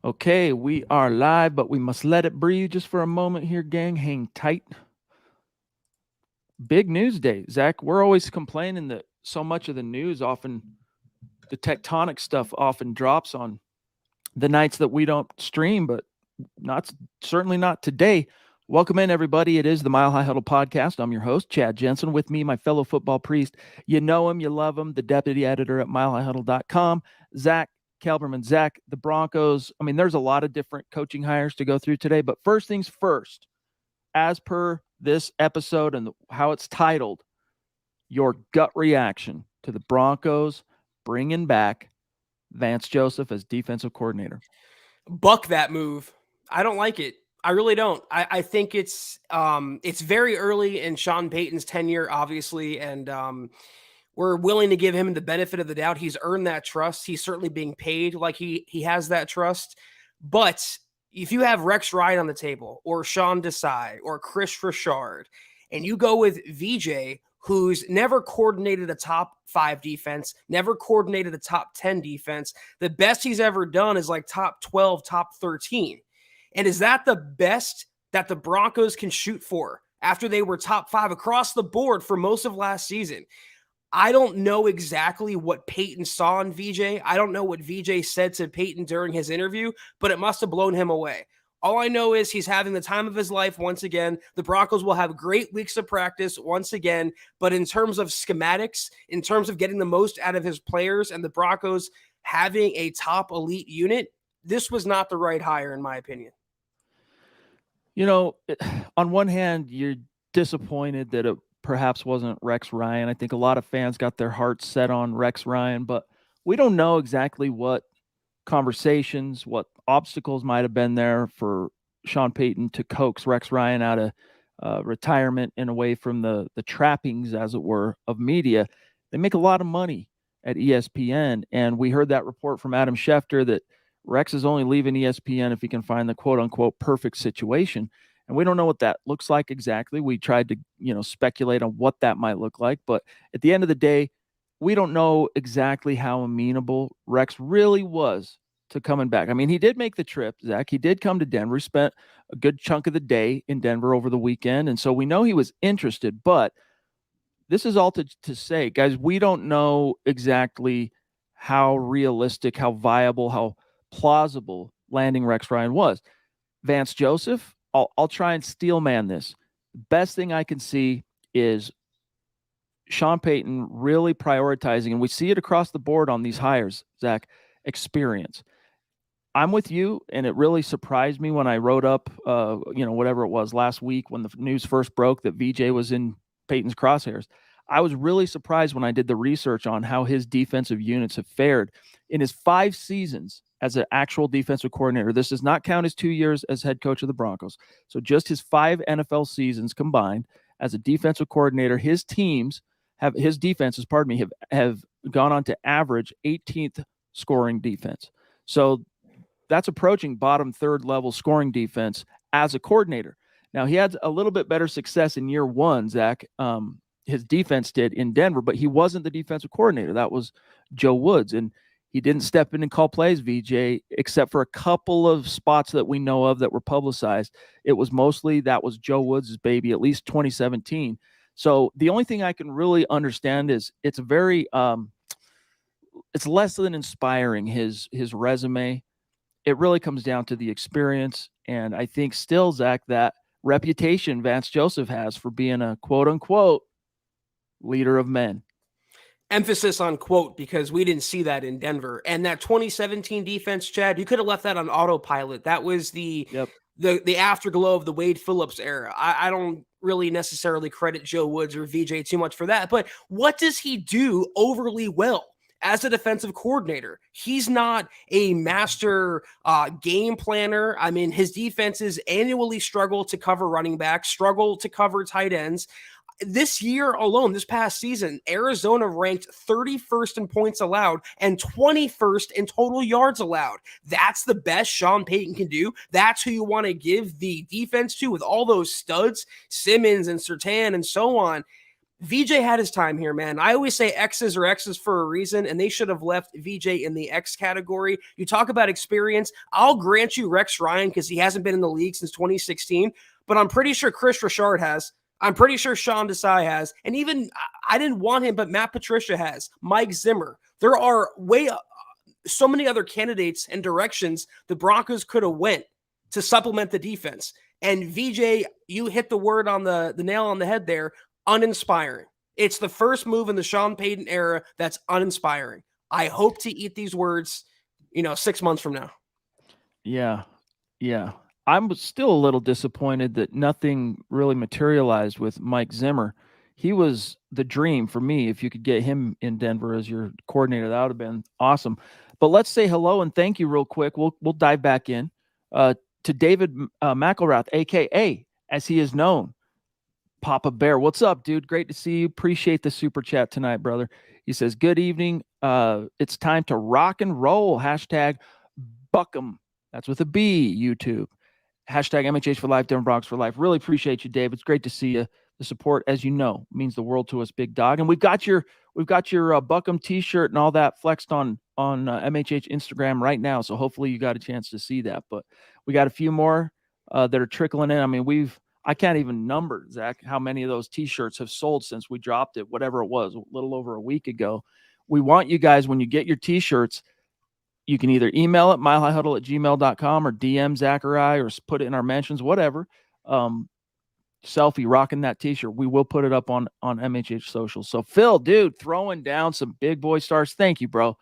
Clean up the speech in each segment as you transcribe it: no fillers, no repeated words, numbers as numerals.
Okay, we are live, but we must let it breathe just for a moment here, gang. Hang tight. Big news day, Zach. We're always complaining that so much of the news the tectonic stuff often drops on the nights that we don't stream, but not certainly not today. Welcome in, everybody. It is the Mile High Huddle podcast. I'm your host, Chad Jensen. With me, my fellow football priest. You know him, you love him, the deputy editor at milehighhuddle.com, Zack Kelberman. Zach, the Broncos. I mean, there's a lot of different coaching hires to go through today, but first things first, as per this episode and how it's titled, your gut reaction to the Broncos bringing back Vance Joseph as defensive coordinator. Buck that move. I don't like it. I really don't. I think it's very early in Sean Payton's tenure, obviously, and we're willing to give him the benefit of the doubt. He's earned that trust. He's certainly being paid like he has that trust. But if you have Rex Ryan on the table, or Sean Desai, or Chris Richard, and you go with VJ, who's never coordinated a top 5 defense, never coordinated a top 10 defense. The best he's ever done is like top 12, top 13. And is that the best that the Broncos can shoot for after they were top 5 across the board for most of last season? I don't know exactly what Peyton saw in VJ. I don't know what VJ said to Peyton during his interview, but it must have blown him away. All I know is he's having the time of his life once again. The Broncos will have great weeks of practice once again, but in terms of schematics, in terms of getting the most out of his players and the Broncos having a top elite unit, this was not the right hire, in my opinion. You know, on one hand, you're disappointed that it perhaps wasn't Rex Ryan. I think a lot of fans got their hearts set on Rex Ryan, but we don't know exactly what conversations, what obstacles might have been there for Sean Payton to coax Rex Ryan out of retirement and away from the trappings, as it were, of media. They make a lot of money at ESPN, and we heard that report from Adam Schefter that Rex is only leaving ESPN if he can find the quote unquote perfect situation. And we don't know what that looks like exactly. We tried to, speculate on what that might look like. But at the end of the day, we don't know exactly how amenable Rex really was to coming back. I mean, he did make the trip, Zach. He did come to Denver. He spent a good chunk of the day in Denver over the weekend. And so we know he was interested. But this is all to say, guys, we don't know exactly how realistic, how viable, how plausible landing Rex Ryan was. Vance Joseph, I'll try and steel man this. The best thing I can see is Sean Payton really prioritizing, and we see it across the board on these hires, Zach, experience. I'm with you, and it really surprised me when I wrote up, whatever it was last week when the news first broke that VJ was in Payton's crosshairs. I was really surprised when I did the research on how his defensive units have fared in his 5 seasons as an actual defensive coordinator. This does not count his 2 years as head coach of the Broncos. So just his 5 NFL seasons combined as a defensive coordinator, his defenses, have gone on to average 18th scoring defense. So that's approaching bottom 3rd level scoring defense as a coordinator. Now, he had a little bit better success in year 1, Zach. His defense did in Denver, but he wasn't the defensive coordinator. That was Joe Woods. And he didn't step in and call plays, VJ, except for a couple of spots that we know of that were publicized. It was mostly that was Joe Woods' baby, at least 2017. So the only thing I can really understand is it's very it's less than inspiring, his resume. It really comes down to the experience. And I think still, Zach, that reputation Vance Joseph has for being a quote unquote leader of men. Emphasis on quote, because we didn't see that in Denver. And that 2017 defense, Chad, you could have left that on autopilot. That was the afterglow of the Wade Phillips era. I don't really necessarily credit Joe Woods or VJ too much for that. But what does he do overly well as a defensive coordinator? He's not a master game planner. I mean, his defenses annually struggle to cover running backs, struggle to cover tight ends. This year alone, this past season, Arizona ranked 31st in points allowed and 21st in total yards allowed. That's the best Sean Payton can do. That's who you want to give the defense to with all those studs, Simmons and Surtain and so on. VJ had his time here, man. I always say X's are X's for a reason, and they should have left VJ in the X category. You talk about experience. I'll grant you Rex Ryan because he hasn't been in the league since 2016, but I'm pretty sure Chris Richard has. I'm pretty sure Sean Desai has. And even, I didn't want him, but Matt Patricia has. Mike Zimmer. There are so many other candidates and directions the Broncos could have went to supplement the defense. And VJ, you hit the word on the nail on the head there. Uninspiring. It's the first move in the Sean Payton era that's uninspiring. I hope to eat these words, 6 months from now. Yeah. Yeah. I'm still a little disappointed that nothing really materialized with Mike Zimmer. He was the dream for me. If you could get him in Denver as your coordinator, that would have been awesome. But let's say hello and thank you real quick. We'll dive back in to David McElrath, aka as he is known, Papa Bear. What's up, dude? Great to see you. Appreciate the super chat tonight, brother. He says, good evening. It's time to rock and roll. Hashtag Buckham. That's with a B, YouTube. Hashtag MHH for life, Denver Broncos for life. Really appreciate you, Dave. It's great to see you. The support, as you know, means the world to us, big dog. And we've got your Buckham T-shirt and all that flexed on MHH Instagram right now. So hopefully you got a chance to see that. But we got a few more that are trickling in. I mean, I can't even number, Zach, how many of those T-shirts have sold since we dropped it, whatever it was, a little over a week ago. We want you guys, when you get your T-shirts, you can either email it, milehighhuddle@gmail.com, or DM Zachary, or put it in our mentions, whatever. Selfie rocking that T-shirt. We will put it up on MHH social. So Phil, dude, throwing down some big boy stars. Thank you, bro.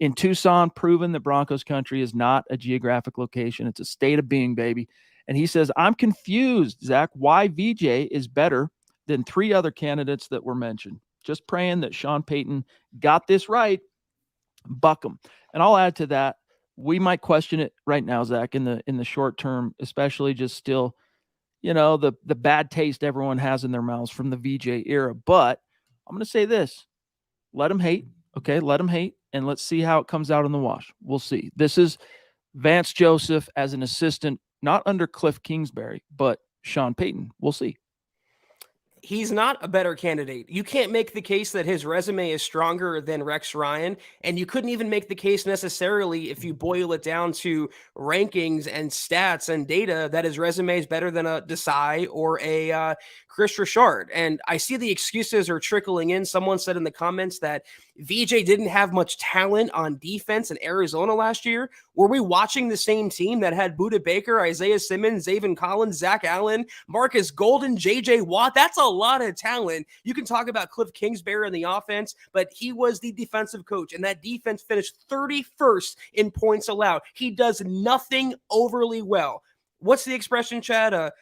In Tucson, proven that Broncos country is not a geographic location. It's a state of being, baby. And he says, I'm confused, Zach, why VJ is better than 3 other candidates that were mentioned. Just praying that Sean Payton got this right. Buckham. And I'll add to that, we might question it right now, Zach, in the short term, especially just still, the bad taste everyone has in their mouths from the VJ era. But I'm going to say this, let them hate. Okay. Let them hate. And let's see how it comes out in the wash. We'll see. This is Vance Joseph as an assistant, not under Cliff Kingsbury, but Sean Payton. We'll see. He's not a better candidate. You can't make the case that his resume is stronger than Rex Ryan, and you couldn't even make the case necessarily if you boil it down to rankings and stats and data that his resume is better than a Desai or a Chris Richard. And I see the excuses are trickling in. Someone said in the comments that VJ didn't have much talent on defense in Arizona last year. Were we watching the same team that had Budda Baker, Isaiah Simmons, Zaven Collins, Zach Allen, Marcus Golden, JJ Watt? That's a lot of talent. You can talk about Cliff Kingsbury in the offense, but he was the defensive coach, and that defense finished 31st in points allowed. He does nothing overly well. What's the expression, Chad? A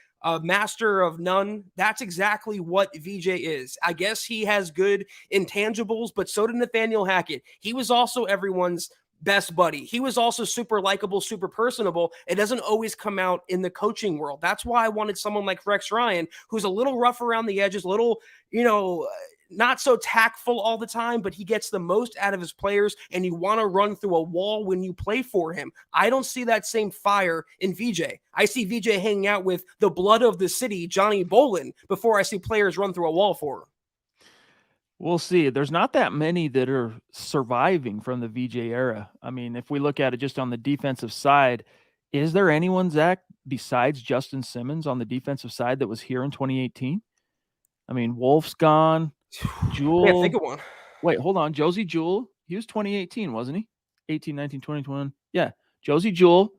master of none. That's exactly what VJ is. I guess he has good intangibles, but so did Nathaniel Hackett. He was also everyone's best buddy. He was also super likable, super personable. It doesn't always come out in the coaching world. That's why I wanted someone like Rex Ryan, who's a little rough around the edges, a little, not so tactful all the time, but he gets the most out of his players, and you want to run through a wall when you play for him. I don't see that same fire in VJ. I see VJ hanging out with the blood of the city, Johnny Bolin, before I see players run through a wall for him. We'll see. There's not that many that are surviving from the VJ era. I mean, if we look at it just on the defensive side, is there anyone, Zach, besides Justin Simmons on the defensive side that was here in 2018? I mean, Wolf's gone. Jewel. Yeah, think of one. Wait, hold on. Josie Jewell. He was 2018, wasn't he? 18, 19, 20, 21. Yeah. Josie Jewell,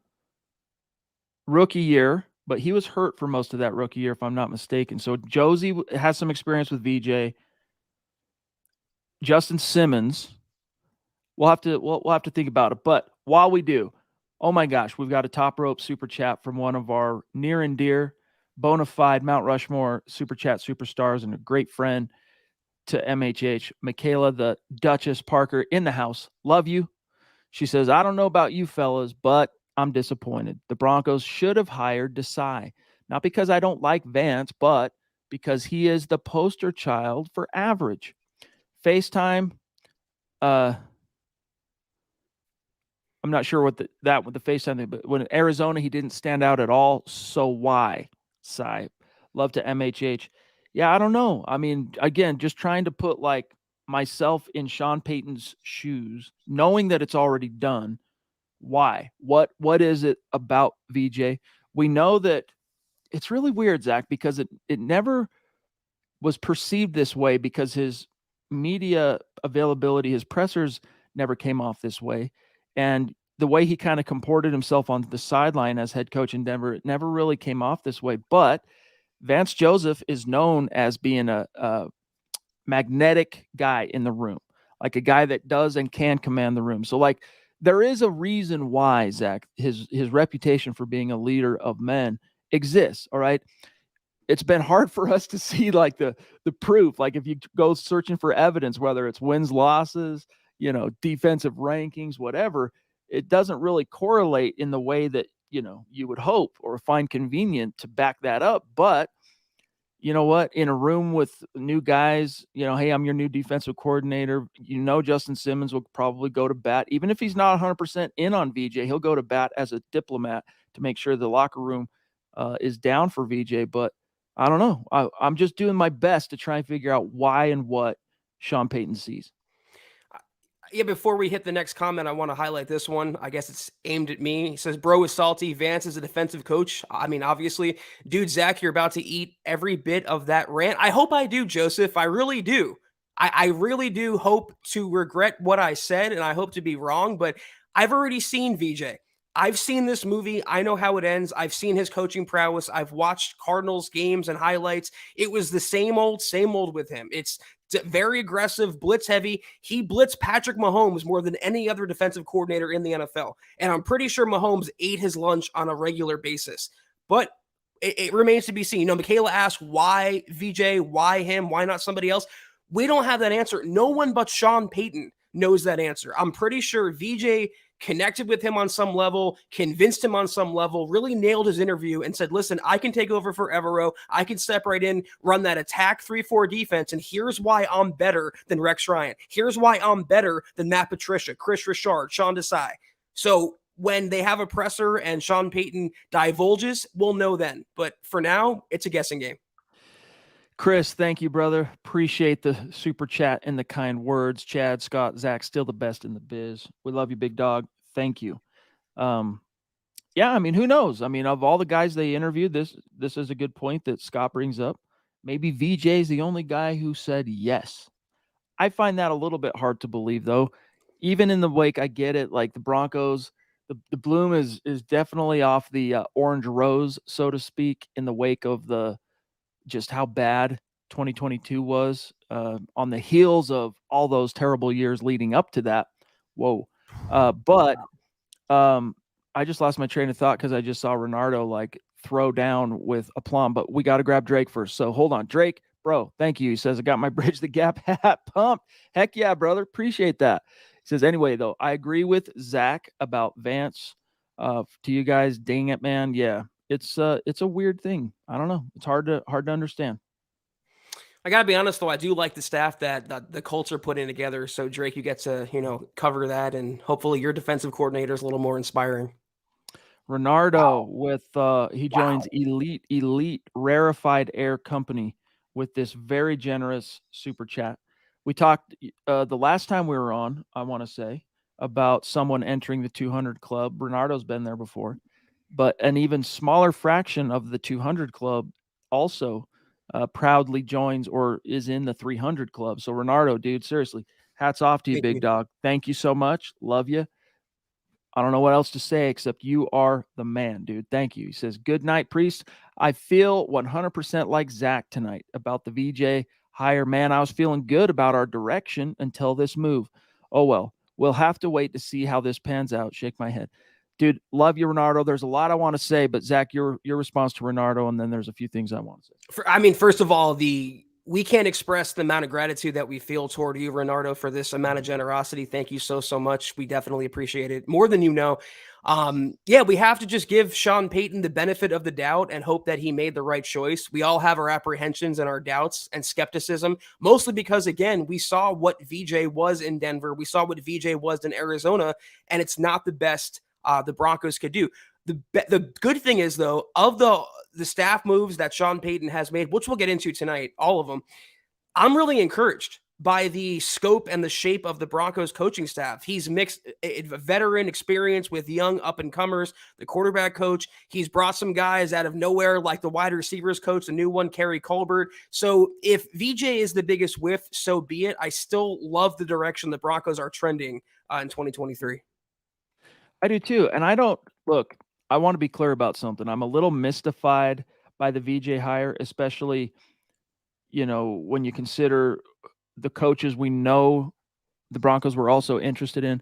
rookie year, but he was hurt for most of that rookie year, if I'm not mistaken. So Josie has some experience with VJ. Justin Simmons. We'll have to think about it. But while we do, oh my gosh, we've got a top rope super chat from one of our near and dear, bona fide Mount Rushmore super chat superstars and a great friend to MHH, Michaela, the Duchess Parker, in the house. Love you. She says, I don't know about you fellas, but I'm disappointed. The Broncos should have hired Desai. Not because I don't like Vance, but because he is the poster child for average. FaceTime, I'm not sure what the FaceTime thing, but when in Arizona, he didn't stand out at all. So why? Sigh. Love to MHH. Yeah, I don't know. I mean, again, just trying to put like myself in Sean Payton's shoes, knowing that it's already done. Why? What is it about VJ? We know that it's really weird, Zach, because it never was perceived this way because his media availability, his pressers never came off this way. And the way he kind of comported himself on the sideline as head coach in Denver, it never really came off this way. But Vance Joseph is known as being a magnetic guy in the room, like a guy that does and can command the room. So, like, there is a reason why, Zach, his reputation for being a leader of men exists. All right. It's been hard for us to see like the proof. Like if you go searching for evidence, whether it's wins, losses, defensive rankings, whatever, it doesn't really correlate in the way that you would hope or find convenient to back that up. But you know what? In a room with new guys, hey, I'm your new defensive coordinator. Justin Simmons will probably go to bat, even if he's not 100% in on VJ. He'll go to bat as a diplomat to make sure the locker room is down for VJ. But I don't know. I'm just doing my best to try and figure out why and what Sean Payton sees. Yeah, before we hit the next comment, I want to highlight this one. I guess it's aimed at me. He says, Bro is salty. Vance is a defensive coach. I mean, obviously, dude, Zach, you're about to eat every bit of that rant. I hope I do, Joseph. I really do. I really do hope to regret what I said, and I hope to be wrong, but I've already seen VJ. I've seen this movie. I know how it ends. I've seen his coaching prowess. I've watched Cardinals games and highlights. It was the same old with him. It's very aggressive, blitz heavy. He blitzed Patrick Mahomes more than any other defensive coordinator in the NFL. And I'm pretty sure Mahomes ate his lunch on a regular basis. But it remains to be seen. Michaela asked, why VJ? Why him? Why not somebody else? We don't have that answer. No one but Sean Payton knows that answer. I'm pretty sure VJ connected with him on some level, convinced him on some level, really nailed his interview and said, listen, I can take over for Evero. I can step right in, run that attack 3-4 defense. And here's why I'm better than Rex Ryan. Here's why I'm better than Matt Patricia, Chris Richard, Sean Desai. So when they have a presser and Sean Payton divulges, we'll know then. But for now, it's a guessing game. Chris, thank you, brother. Appreciate the super chat and the kind words. Chad, Scott, Zach, still the best in the biz. We love you, big dog. Thank you. Yeah, I mean, who knows? I mean, of all the guys they interviewed, this is a good point that Scott brings up. Maybe VJ is the only guy who said yes. I find that a little bit hard to believe, though. Even in the wake, I get it. Like the Broncos, the bloom is definitely off the orange rose, so to speak, in the wake of just how bad 2022 was on the heels of all those terrible years leading up to that. Whoa. But I just lost my train of thought because I just saw Renardo like throw down with aplomb, but we got to grab Drake first. So hold on. Drake, bro, thank you. He says, I got my Bridge the Gap hat pumped. Heck yeah, brother. Appreciate that. He says, anyway, though, I agree with Zach about Vance. To you guys, dang it, man. Yeah, it's a weird thing. I don't know. It's hard to understand. I got to be honest, though, I do like the staff that the Colts are putting together. So, Drake, you get to, cover that, and hopefully your defensive coordinator is a little more inspiring. Renardo with he joins elite rarefied air company with this very generous super chat. We talked the last time we were on, I want to say, about someone entering the 200 club. Renardo's been there before, but an even smaller fraction of the 200 club also proudly joins or is in the 300 club. So Renardo, dude, seriously, hats off to you, big dog. Thank you so much. Love you. I don't know what else to say except you are the man, dude. Thank you. He says, good night, Priest. I feel 100% like Zach tonight about the VJ hire. Man, I was feeling good about our direction until this move. Oh, well, we'll have to wait to see how this pans out. Shake my head. Dude, love you, Renardo. There's a lot I want to say, but Zach, your response to Renardo, and then there's a few things I want to say. First of all, we can't express the amount of gratitude that we feel toward you, Renardo, for this amount of generosity. Thank you so much. We definitely appreciate it more than you know. We have to just give Sean Payton the benefit of the doubt and hope that he made the right choice. We all have our apprehensions and our doubts and skepticism, mostly because, again, we saw what VJ was in Denver. We saw what VJ was in Arizona, and it's not the best the Broncos could do. The good thing is, though, of the staff moves that Sean Payton has made, which we'll get into tonight, all of them, I'm really encouraged by the scope and the shape of the Broncos coaching staff. He's mixed a veteran experience with young up and comers. The quarterback coach, he's brought some guys out of nowhere, like the wide receivers coach, the new one, Kerry Colbert. So if VJ is the biggest whiff, so be it. I still love the direction the Broncos are trending in 2023. I do too. And I don't look, I want to be clear about something. I'm a little mystified by the VJ hire, especially, when you consider the coaches we know the Broncos were also interested in.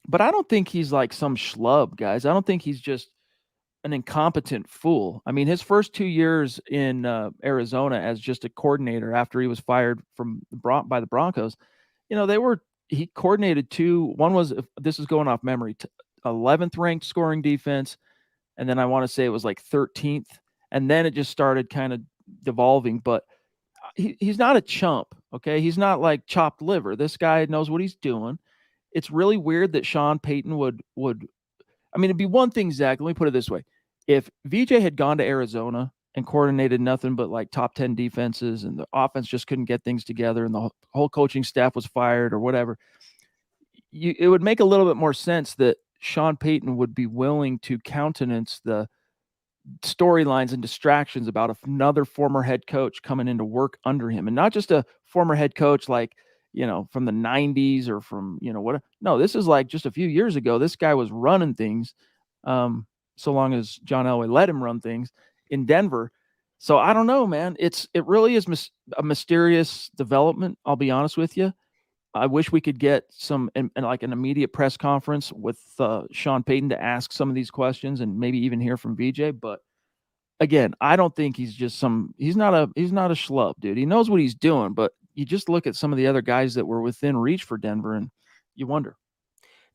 But I don't think he's like some schlub, guys. I don't think he's just an incompetent fool. I mean, his first 2 years in Arizona as just a coordinator after he was fired from by the Broncos, he coordinated two. One was, this is going off memory, 11th ranked scoring defense, and then I want to say it was like 13th, and then it just started kind of devolving. But he's not a chump, okay? He's not like chopped liver. This guy knows what he's doing. It's really weird that Sean Payton would. I mean, it'd be one thing, Zach. Let me put it this way: if VJ had gone to Arizona and coordinated nothing but like top 10 defenses, and the offense just couldn't get things together, and the whole coaching staff was fired or whatever, it would make a little bit more sense that Sean Payton would be willing to countenance the storylines and distractions about another former head coach coming into work under him, and not just a former head coach like, from the 90s or from, what. No, this is like just a few years ago. This guy was running things, so long as John Elway let him run things in Denver. So I don't know, man. It really is a mysterious development. I'll be honest with you. I wish we could get some like an immediate press conference with Sean Payton to ask some of these questions and maybe even hear from VJ. But again, I don't think he's just he's not a schlub, dude. He knows what he's doing, but you just look at some of the other guys that were within reach for Denver and you wonder.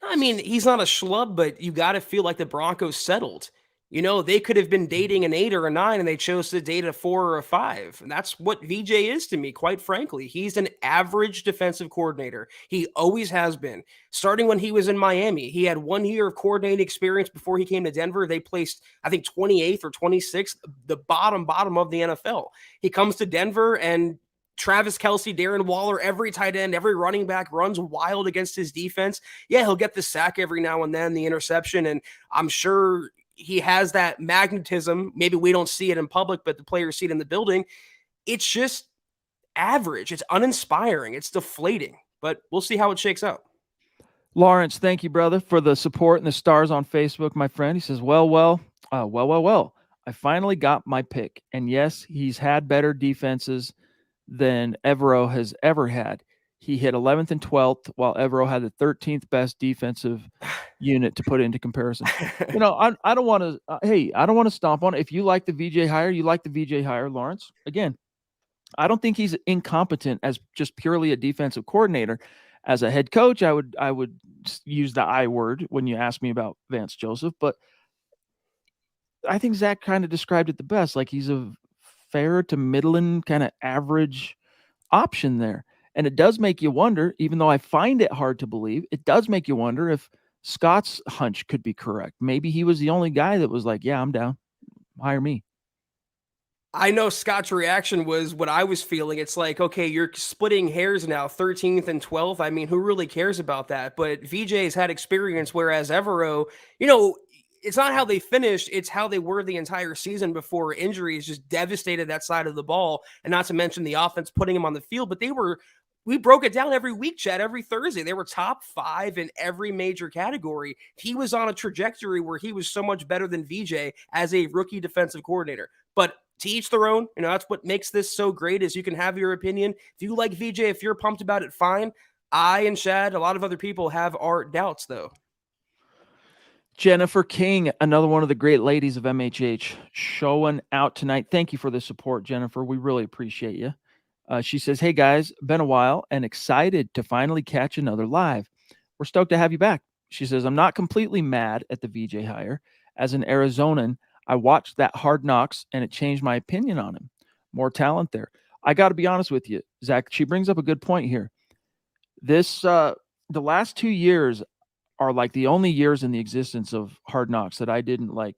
I mean, he's not a schlub, but you got to feel like the Broncos settled. They could have been dating an 8 or a 9 and they chose to date a 4 or a 5. And that's what VJ is to me, quite frankly. He's an average defensive coordinator. He always has been. Starting when he was in Miami, he had 1 year of coordinating experience before he came to Denver. They placed, I think, 28th or 26th, the bottom of the NFL. He comes to Denver and Travis Kelce, Darren Waller, every tight end, every running back runs wild against his defense. Yeah, he'll get the sack every now and then, the interception, and I'm sure he has that magnetism. Maybe we don't see it in public, but the players see it in the building. It's just average. It's uninspiring. It's deflating, but we'll see how it shakes out. Lawrence, thank you, brother, for the support and the stars on Facebook, my friend. He says, well. I finally got my pick. And yes, he's had better defenses than Evero has ever had. He hit 11th and 12th, while Evero had the 13th best defensive unit to put into comparison. I don't want to. I don't want to stomp on it. If you like the VJ hire, you like the VJ hire, Lawrence. Again, I don't think he's incompetent as just purely a defensive coordinator. As a head coach, I would use the I word when you ask me about Vance Joseph, but I think Zach kind of described it the best. Like, he's a fair to middling kind of average option there. And it does make you wonder, even though I find it hard to believe, it does make you wonder if Scott's hunch could be correct. Maybe he was the only guy that was like, yeah, I'm down. Hire me. I know Scott's reaction was what I was feeling. It's like, okay, you're splitting hairs now, 13th and 12th. I mean, who really cares about that? But VJ's had experience, whereas Evero, it's not how they finished, it's how they were the entire season before injuries just devastated that side of the ball. And not to mention the offense putting him on the field, but we broke it down every week, Chad, every Thursday. They were top 5 in every major category. He was on a trajectory where he was so much better than VJ as a rookie defensive coordinator. But to each their own, that's what makes this so great, is you can have your opinion. If you like VJ, if you're pumped about it, fine. I and Chad, a lot of other people have our doubts, though. Jennifer King, another one of the great ladies of MHH, showing out tonight. Thank you for the support, Jennifer. We really appreciate you. She says, hey, guys, been a while and excited to finally catch another live. We're stoked to have you back. She says, I'm not completely mad at the VJ hire. As an Arizonan, I watched that Hard Knocks, and it changed my opinion on him. More talent there. I got to be honest with you, Zach. She brings up a good point here. The last 2 years, are like the only years in the existence of Hard Knocks that I didn't like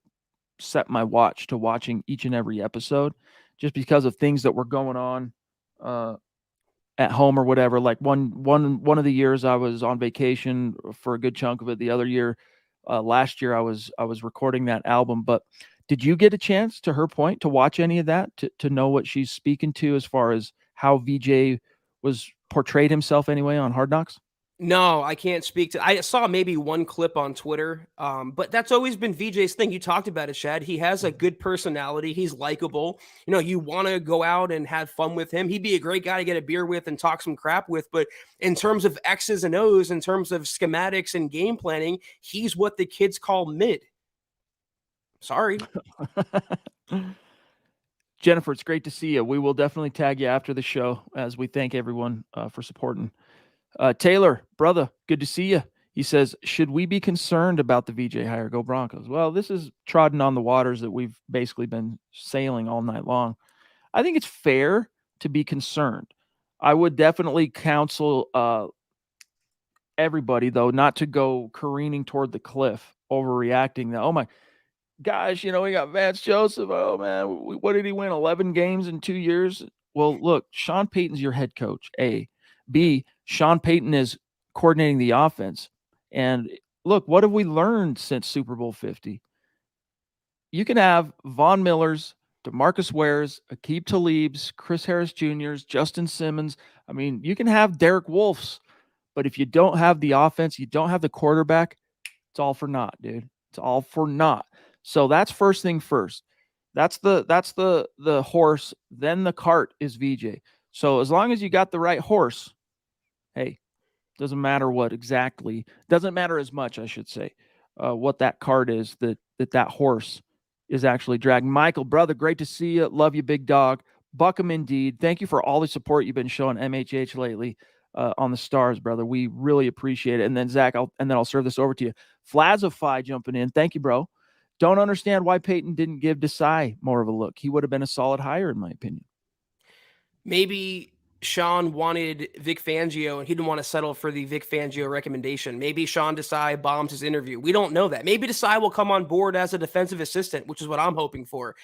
set my watch to watching each and every episode, just because of things that were going on uh, at home or whatever. Like one of the years I was on vacation for a good chunk of it. The other year, last year, I was recording that album. But did you get a chance, to her point, to watch any of that, to know what she's speaking to as far as how VJ was portrayed himself anyway on Hard Knocks? No, I can't speak to. I saw maybe one clip on Twitter, but that's always been VJ's thing. You talked about it, Shad. He has a good personality. He's likable. You know, you want to go out and have fun with him. He'd be a great guy to get a beer with and talk some crap with. But in terms of X's and O's, in terms of schematics and game planning, he's what the kids call mid. Sorry. Jennifer, it's great to see you. We will definitely tag you after the show as we thank everyone for supporting. Taylor, brother, good to see you. He says, should we be concerned about the VJ hire? Go Broncos. Well, this is trodden on the waters that we've basically been sailing all night long. I think it's fair to be concerned. I would definitely counsel everybody, though, not to go careening toward the cliff, overreacting. That, oh my gosh, we got Vance Joseph. Oh man, what did he win? 11 games in 2 years. Well, look, Sean Payton's your head coach. A, B. Sean Payton is coordinating the offense. And look, what have we learned since Super Bowl 50? You can have Von Miller's, DeMarcus Ware's, Aqib Talib's, Chris Harris Jr.'s, Justin Simmons. I mean, you can have Derek Wolf's, but if you don't have the offense, you don't have the quarterback, it's all for naught, dude. It's all for naught. So that's first thing first. That's the horse. Then the cart is VJ. So as long as you got the right horse, hey, doesn't matter what exactly. Doesn't matter as much, I should say, what that cart is that horse is actually dragging. Michael, brother, great to see you. Love you, big dog. Buck 'em indeed. Thank you for all the support you've been showing MHH lately on the stars, brother. We really appreciate it. And then Zach, I'll serve this over to you. Flazify jumping in. Thank you, bro. Don't understand why Peyton didn't give Desai more of a look. He would have been a solid hire, in my opinion. Maybe Sean wanted Vic Fangio and he didn't want to settle for the Vic Fangio recommendation. Maybe Sean Desai bombed his interview. We don't know that. Maybe Desai will come on board as a defensive assistant, which is what I'm hoping for.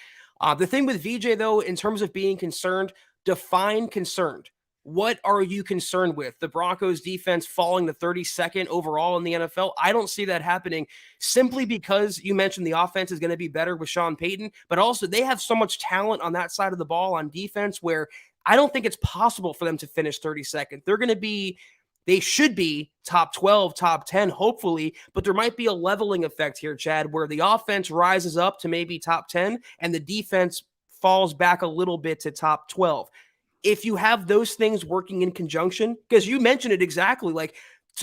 The thing with VJ, though, in terms of being concerned, define concerned. What are you concerned with? The Broncos defense falling to 32nd overall in the NFL? I don't see that happening simply because you mentioned the offense is going to be better with Sean Payton, but also they have so much talent on that side of the ball on defense where I don't think it's possible for them to finish 32nd. They should be top 12, top 10, hopefully, but there might be a leveling effect here, Chad, where the offense rises up to maybe top 10 and the defense falls back a little bit to top 12. If you have those things working in conjunction, because you mentioned it exactly, like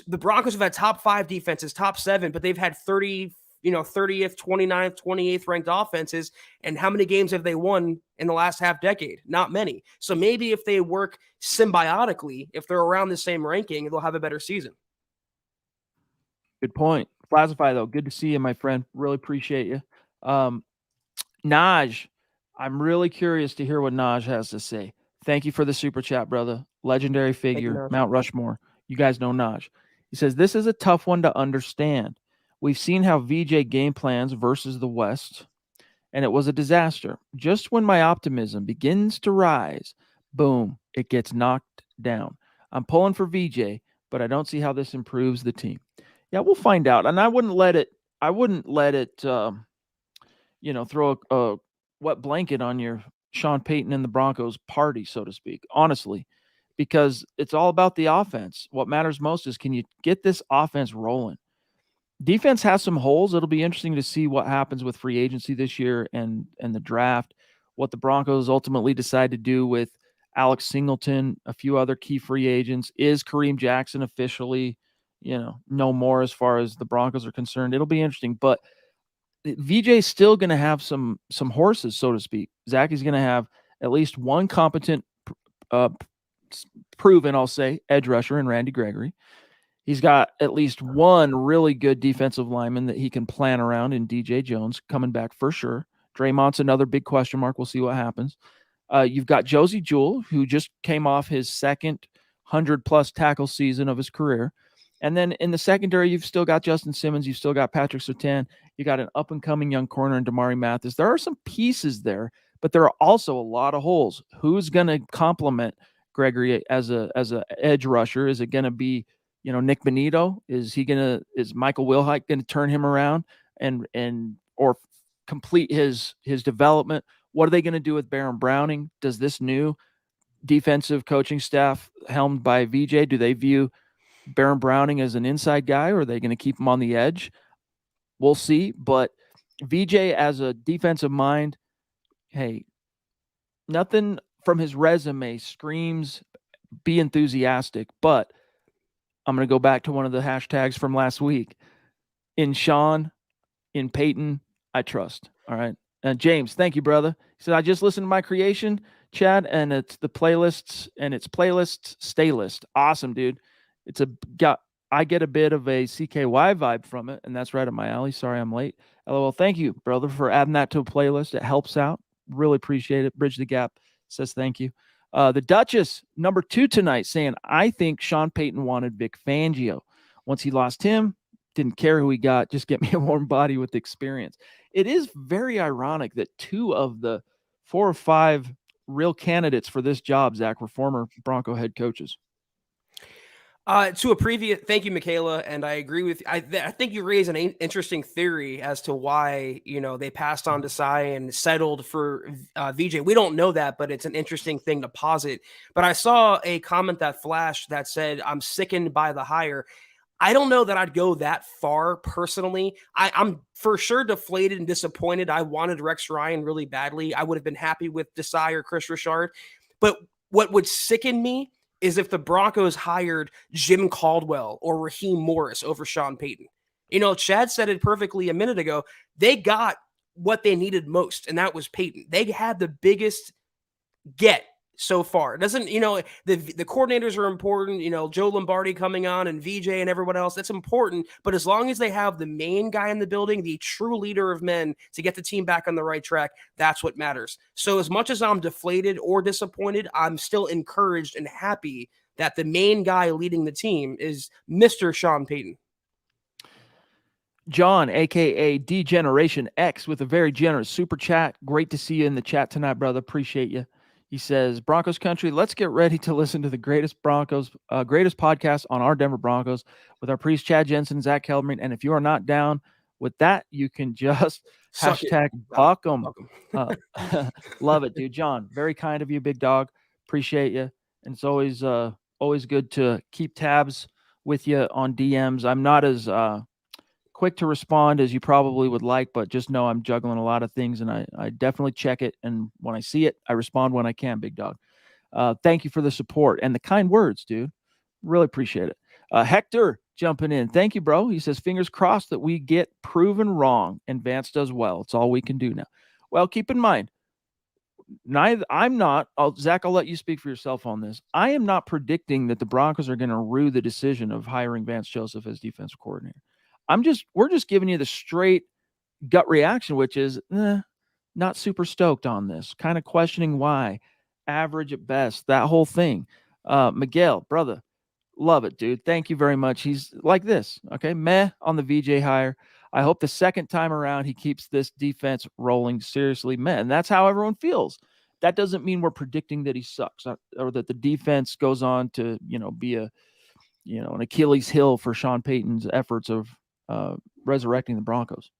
the Broncos have had top 5 defenses, top 7, but they've had 30th, 29th, 28th ranked offenses. And how many games have they won in the last half decade? Not many. So maybe if they work symbiotically, if they're around the same ranking, they'll have a better season. Good point. Flazify, though, good to see you, my friend. Really appreciate you. Naj, I'm really curious to hear what Naj has to say. Thank you for the super chat, brother. Legendary figure, Mount Rushmore. You guys know Naj. He says, this is a tough one to understand. We've seen how VJ game plans versus the West, and it was a disaster. Just when my optimism begins to rise, boom, it gets knocked down. I'm pulling for VJ, but I don't see how this improves the team. Yeah, we'll find out. And I wouldn't let it throw a wet blanket on your Sean Payton and the Broncos party, so to speak, honestly, because it's all about the offense. What matters most is, can you get this offense rolling? Defense has some holes. It'll be interesting to see what happens with free agency this year and the draft, what the Broncos ultimately decide to do with Alex Singleton, a few other key free agents. Is Kareem Jackson officially, no more as far as the Broncos are concerned? It'll be interesting, but VJ's still going to have some horses, so to speak. Zach is going to have at least one competent, proven, I'll say, edge rusher in Randy Gregory. He's got at least one really good defensive lineman that he can plan around in DJ Jones coming back for sure. Draymond's another big question mark. We'll see what happens. You've got Josie Jewell, who just came off his second 100-plus tackle season of his career. And then in the secondary, you've still got Justin Simmons, you've still got Patrick Surtain, you got an up and coming young corner in Damari Mathis. There are some pieces there, but there are also a lot of holes. Who's going to complement Gregory as a edge rusher? Is it going to be, Nick Benito? Is Michael Wilhite going to turn him around and or complete his development? What are they going to do with Baron Browning? Does this new defensive coaching staff helmed by VJ, do they view Baron Browning as an inside guy, or are they going to keep him on the edge? We'll see. But VJ as a defensive mind, hey, nothing from his resume screams be enthusiastic. But I'm going to go back to one of the hashtags from last week. In Sean, in Peyton, I trust. All right. And James, thank you, brother. He said, I just listened to my creation, Chad, and it's the playlists, and it's playlist stay list. Awesome, dude. I get a bit of a CKY vibe from it, and that's right up my alley. Sorry I'm late. LOL. Thank you, brother, for adding that to a playlist. It helps out. Really appreciate it. Bridge the Gap says thank you. The Duchess, number 2 tonight, saying, I think Sean Payton wanted Vic Fangio. Once he lost him, didn't care who he got. Just get me a warm body with experience. It is very ironic that 2 of the 4 or 5 real candidates for this job, Zach, were former Bronco head coaches. Thank you, Michaela, and I agree with. I think you raise an interesting theory as to why they passed on Desai and settled for VJ. We don't know that, but it's an interesting thing to posit. But I saw a comment that flashed that said, "I'm sickened by the hire." I don't know that I'd go that far personally. I'm for sure deflated and disappointed. I wanted Rex Ryan really badly. I would have been happy with Desai or Chris Richard, but what would sicken me is if the Broncos hired Jim Caldwell or Raheem Morris over Sean Payton. Chad said it perfectly a minute ago. They got what they needed most, and that was Payton. They had the biggest get so far. It doesn't, the coordinators are important, Joe Lombardi coming on and VJ and everyone else, that's important. But as long as they have the main guy in the building, the true leader of men to get the team back on the right track, that's what matters. So as much as I'm deflated or disappointed, I'm still encouraged and happy that the main guy leading the team is Mr. Sean Payton. John, a.k.a. D-Generation X, with a very generous super chat. Great to see you in the chat tonight, brother. Appreciate you. He says, Broncos country, let's get ready to listen to the greatest podcast on our Denver Broncos with our priest Chad Jensen, Zack Kelberman. And if you are not down with that, you can just hashtag buck 'em. Love it, dude. John, very kind of you, big dog. Appreciate you. And it's always good to keep tabs with you on DMs. I'm not as quick to respond as you probably would like, but just know I'm juggling a lot of things, and I definitely check it. And when I see it, I respond when I can, big dog. Thank you for the support and the kind words, dude. Really appreciate it. Hector jumping in. Thank you, bro. He says, fingers crossed that we get proven wrong and Vance does well. It's all we can do now. Well, keep in mind, Zach, I'll let you speak for yourself on this. I am not predicting that the Broncos are going to rue the decision of hiring Vance Joseph as defensive coordinator. We're just giving you the straight gut reaction, which is not super stoked on this, kind of questioning why, average at best, that whole thing. Miguel, brother, love it, dude. Thank you very much. He's like this, okay? Meh on the VJ hire. I hope the second time around he keeps this defense rolling. Seriously, meh. And that's how everyone feels. That doesn't mean we're predicting that he sucks or that the defense goes on to, be an Achilles heel for Sean Payton's efforts of resurrecting the Broncos.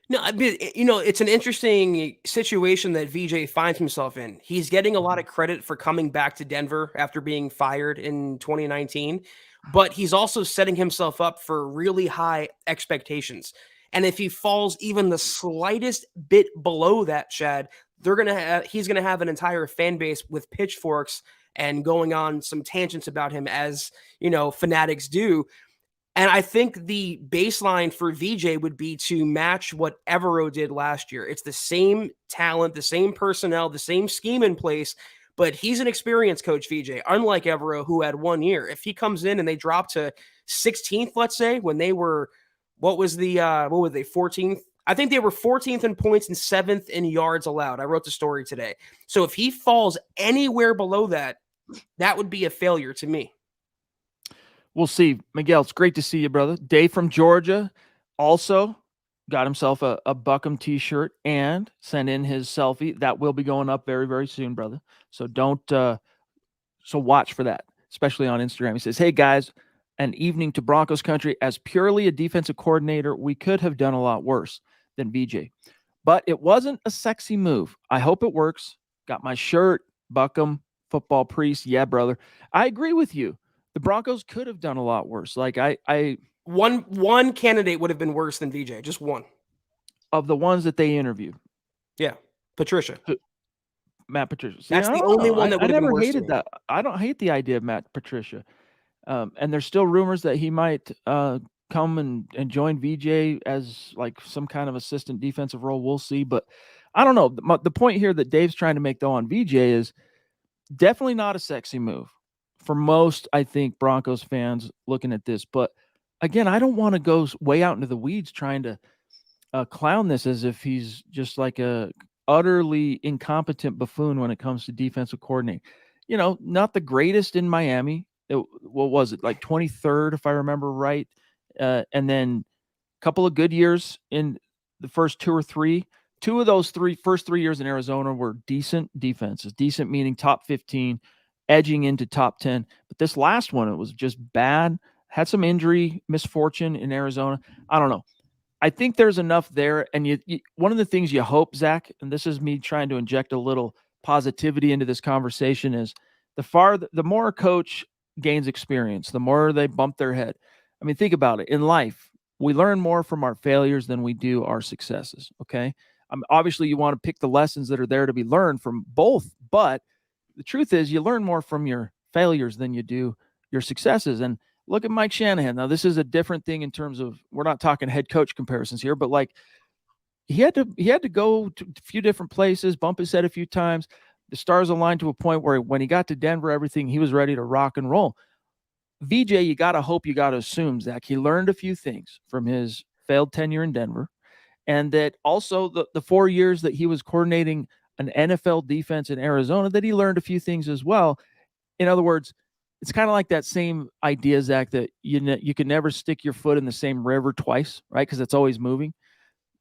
No, I mean, it's an interesting situation that VJ finds himself in. He's getting a lot of credit for coming back to Denver after being fired in 2019, but he's also setting himself up for really high expectations. And if he falls even the slightest bit below that, Chad, he's gonna have an entire fan base with pitchforks and going on some tangents about him, as fanatics do. And I think the baseline for VJ would be to match what Evero did last year. It's the same talent, the same personnel, the same scheme in place, but he's an experienced coach, VJ, unlike Evero, who had 1 year. If he comes in and they drop to 16th, let's say, when they were, what were they, 14th? I think they were 14th in points and 7th in yards allowed. I wrote the story today. So if he falls anywhere below that, that would be a failure to me. We'll see. Miguel, it's great to see you, brother. Dave from Georgia also got himself a Buckham t-shirt and sent in his selfie. That will be going up very, very soon, brother. So don't so watch for that, especially on Instagram. He says, "Hey guys, an evening to Broncos country. As purely a defensive coordinator, we could have done a lot worse than VJ. But it wasn't a sexy move. I hope it works. Got my shirt, Buckham, football priest. Yeah, brother. I agree with you. The Broncos could have done a lot worse. Like I One candidate would have been worse than VJ, just one. of the ones that they interviewed, Yeah, Patricia. Matt Patricia. See, That's I the don't only know. one that I would have been never worse to hated me. that. I don't hate the idea of Matt Patricia. And there's still rumors that he might come and join VJ as like some kind of assistant defensive role. We'll see. But I don't know. The point here that Dave's trying to make, though, on VJ is definitely not a sexy move for most, I think, Broncos fans looking at this. But again, I don't want to go way out into the weeds trying to clown this as if he's just like a utterly incompetent buffoon when it comes to defensive coordinating. You know, not the greatest in Miami. What was it, like 23rd, if I remember right? And then a couple of good years in the first two or three. Two of those first 3 years in Arizona were decent defenses. Decent meaning top 15, edging into top 10. But this last one, it was just bad. Had some injury misfortune in Arizona. I don't know. I think there's enough there. And one of the things you hope, Zach, and this is me trying to inject a little positivity into this conversation, is the more a coach gains experience, the more they bump their head. I mean, think about it. In life, we learn more from our failures than we do our successes. Okay. Obviously, you want to pick the lessons that are there to be learned from both. But the truth is, you learn more from your failures than you do your successes. And look at Mike Shanahan. Now, this is a different thing in terms of, we're not talking head coach comparisons here, but like he had to go to a few different places, bump his head a few times. The stars aligned to a point where when he got to Denver, everything, he was ready to rock and roll. VJ, you got to hope, you got to assume, Zach, he learned a few things from his failed tenure in Denver, and that also the 4 years that he was coordinating an NFL defense in Arizona, that he learned a few things as well. In other words, it's kind of like that same idea, Zach, that you can never stick your foot in the same river twice, right? Because it's always moving.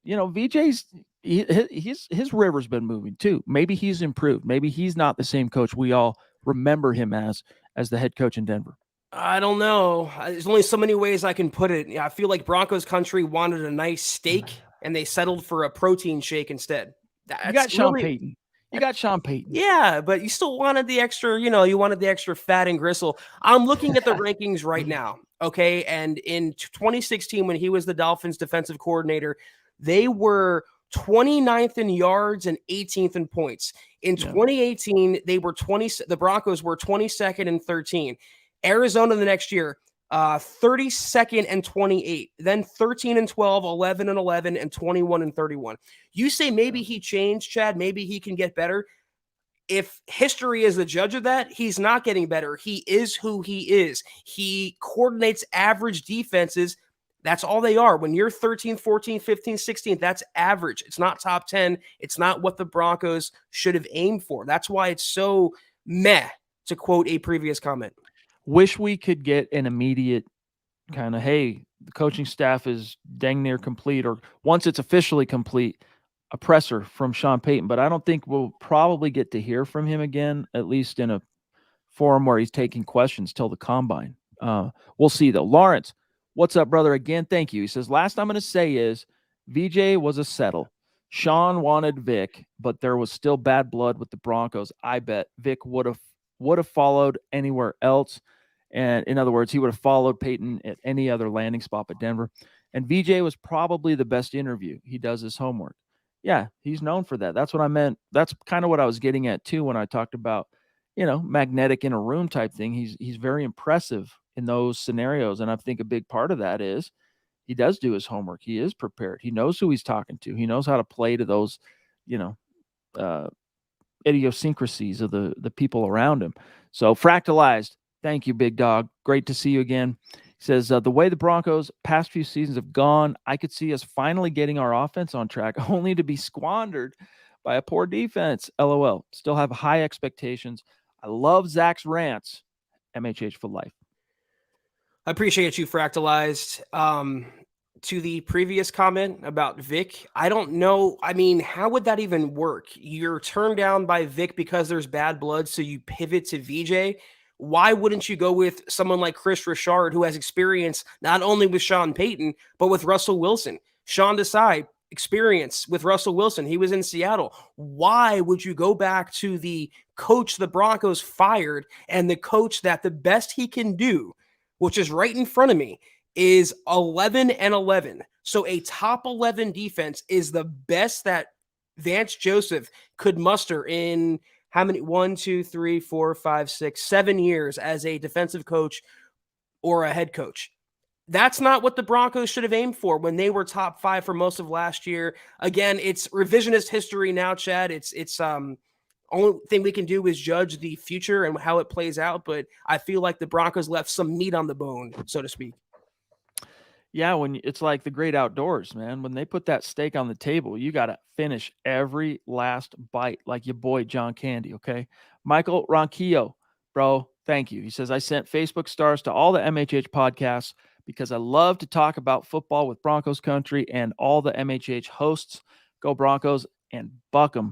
You know, VJ's his river's been moving too. Maybe he's improved. Maybe he's not the same coach we all remember him as the head coach in Denver. I don't know. There's only so many ways I can put it. I feel like Broncos country wanted a nice steak and they settled for a protein shake instead. You That's got Sean really, Payton. You got Sean Payton. yeah, but you still wanted the extra, you wanted the extra fat and gristle. I'm looking at the rankings right now, okay? And in 2016, when he was the Dolphins defensive coordinator, they were 29th in yards and 18th in points. In 2018, the Broncos were 22nd and 13. Arizona the next year, 32nd and 28, then 13 and 12, 11 and 11, and 21 and 31. You say maybe he changed, Chad. Maybe he can get better. If history is the judge of that, he's not getting better. He is who he is. He coordinates average defenses. That's all they are. When you're 13, 14, 15, 16, that's average. It's not top 10. It's not what the Broncos should have aimed for. That's why it's so meh, to quote a previous comment. Wish we could get an immediate kind of, hey, the coaching staff is dang near complete, or once it's officially complete, a presser from Sean Payton. But I don't think we'll probably get to hear from him again, at least in a forum where he's taking questions till the combine. We'll see, though. Lawrence, what's up, brother? Again, thank you. He says, last I'm going to say is VJ was a settle. Sean wanted Vic, but there was still bad blood with the Broncos. I bet Vic would have followed anywhere else. And in other words, he would have followed Peyton at any other landing spot but Denver. And VJ was probably the best interview. He does his homework. Yeah, he's known for that. That's what I meant. That's kind of what I was getting at too when I talked about, magnetic in a room type thing. He's very impressive in those scenarios. And I think a big part of that is he does do his homework. He is prepared. He knows who he's talking to. He knows how to play to those, uh, idiosyncrasies of the people around him. So fractalized. Thank you, big dog. Great to see you again. He says, the way the Broncos past few seasons have gone, I could see us finally getting our offense on track, only to be squandered by a poor defense. LOL. Still have high expectations. I love Zach's rants. MHH for life. I appreciate you, Fractalized. To the previous comment about Vic, I don't know. I mean, how would that even work? You're turned down by Vic because there's bad blood, so you pivot to VJ. Why wouldn't you go with someone like Chris Richard, who has experience not only with Sean Payton, but with Russell Wilson? Sean Desai, experience with Russell Wilson. He was in Seattle. Why would you go back to the coach the Broncos fired and the coach that the best he can do, which is right in front of me, is 11-11. So a top 11 defense is the best that Vance Joseph could muster in how many? 1, 2, 3, 4, 5, 6, 7 years as a defensive coach or a head coach. That's not what the Broncos should have aimed for when they were top 5 for most of last year. Again, it's revisionist history now, Chad. It's only thing we can do is judge the future and how it plays out. But I feel like the Broncos left some meat on the bone, so to speak. Yeah, when it's like the great outdoors, man. When they put that steak on the table, you got to finish every last bite, like your boy John Candy. Okay, Michael Ronquillo, bro, thank you. He says I sent Facebook stars to all the MHH podcasts because I love to talk about football with Broncos country and all the MHH hosts. Go Broncos and buck them.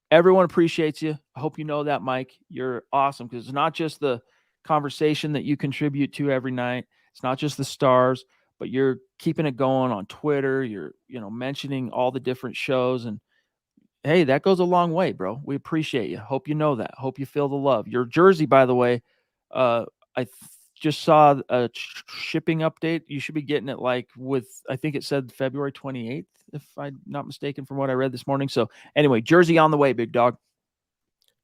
Everyone appreciates you. I hope you know that, Mike. You're awesome because it's not just the conversation that you contribute to every night. It's not just the stars, but you're keeping it going on Twitter. You're, mentioning all the different shows. And hey, that goes a long way, bro. We appreciate you. Hope you know that. Hope you feel the love. Your jersey, by the way, I just saw a shipping update. You should be getting it I think it said February 28th, if I'm not mistaken, from what I read this morning. So anyway, jersey on the way, big dog.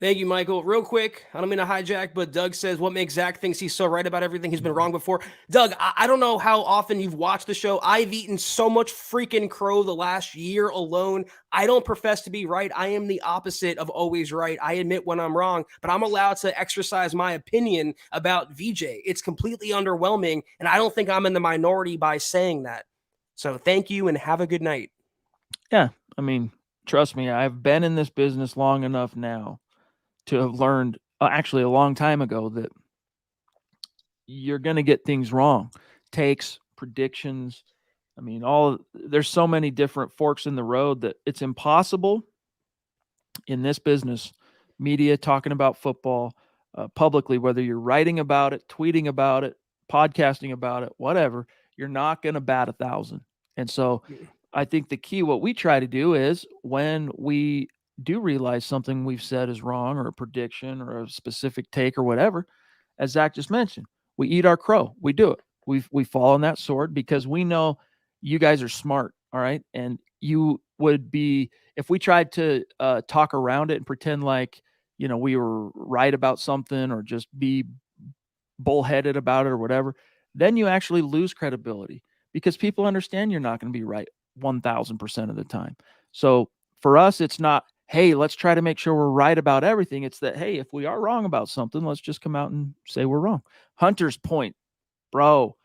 Thank you, Michael. Real quick, I don't mean to hijack, but Doug says, what makes Zach thinks he's so right about everything? He's been wrong before. Doug, I don't know how often you've watched the show. I've eaten so much freaking crow the last year alone. I don't profess to be right. I am the opposite of always right. I admit when I'm wrong, but I'm allowed to exercise my opinion about VJ. It's completely underwhelming, and I don't think I'm in the minority by saying that. So thank you and have a good night. Yeah, I mean, trust me, I've been in this business long enough now to have learned, actually a long time ago, that you're going to get things wrong. Takes, predictions. I mean, there's so many different forks in the road that it's impossible in this business, media talking about football publicly, whether you're writing about it, tweeting about it, podcasting about it, whatever, you're not going to bat 1,000. And so I think the key, what we try to do is when we do realize something we've said is wrong, or a prediction or a specific take or whatever, as Zach just mentioned, we eat our crow. We do it. We fall on that sword because we know you guys are smart. All right. And you would be, if we tried to talk around it and pretend like, we were right about something or just be bullheaded about it or whatever, then you actually lose credibility because people understand you're not going to be right 1,000% of the time. So for us, it's not, hey, let's try to make sure we're right about everything. It's that, hey, if we are wrong about something, let's just come out and say we're wrong. Hunter's Point, bro.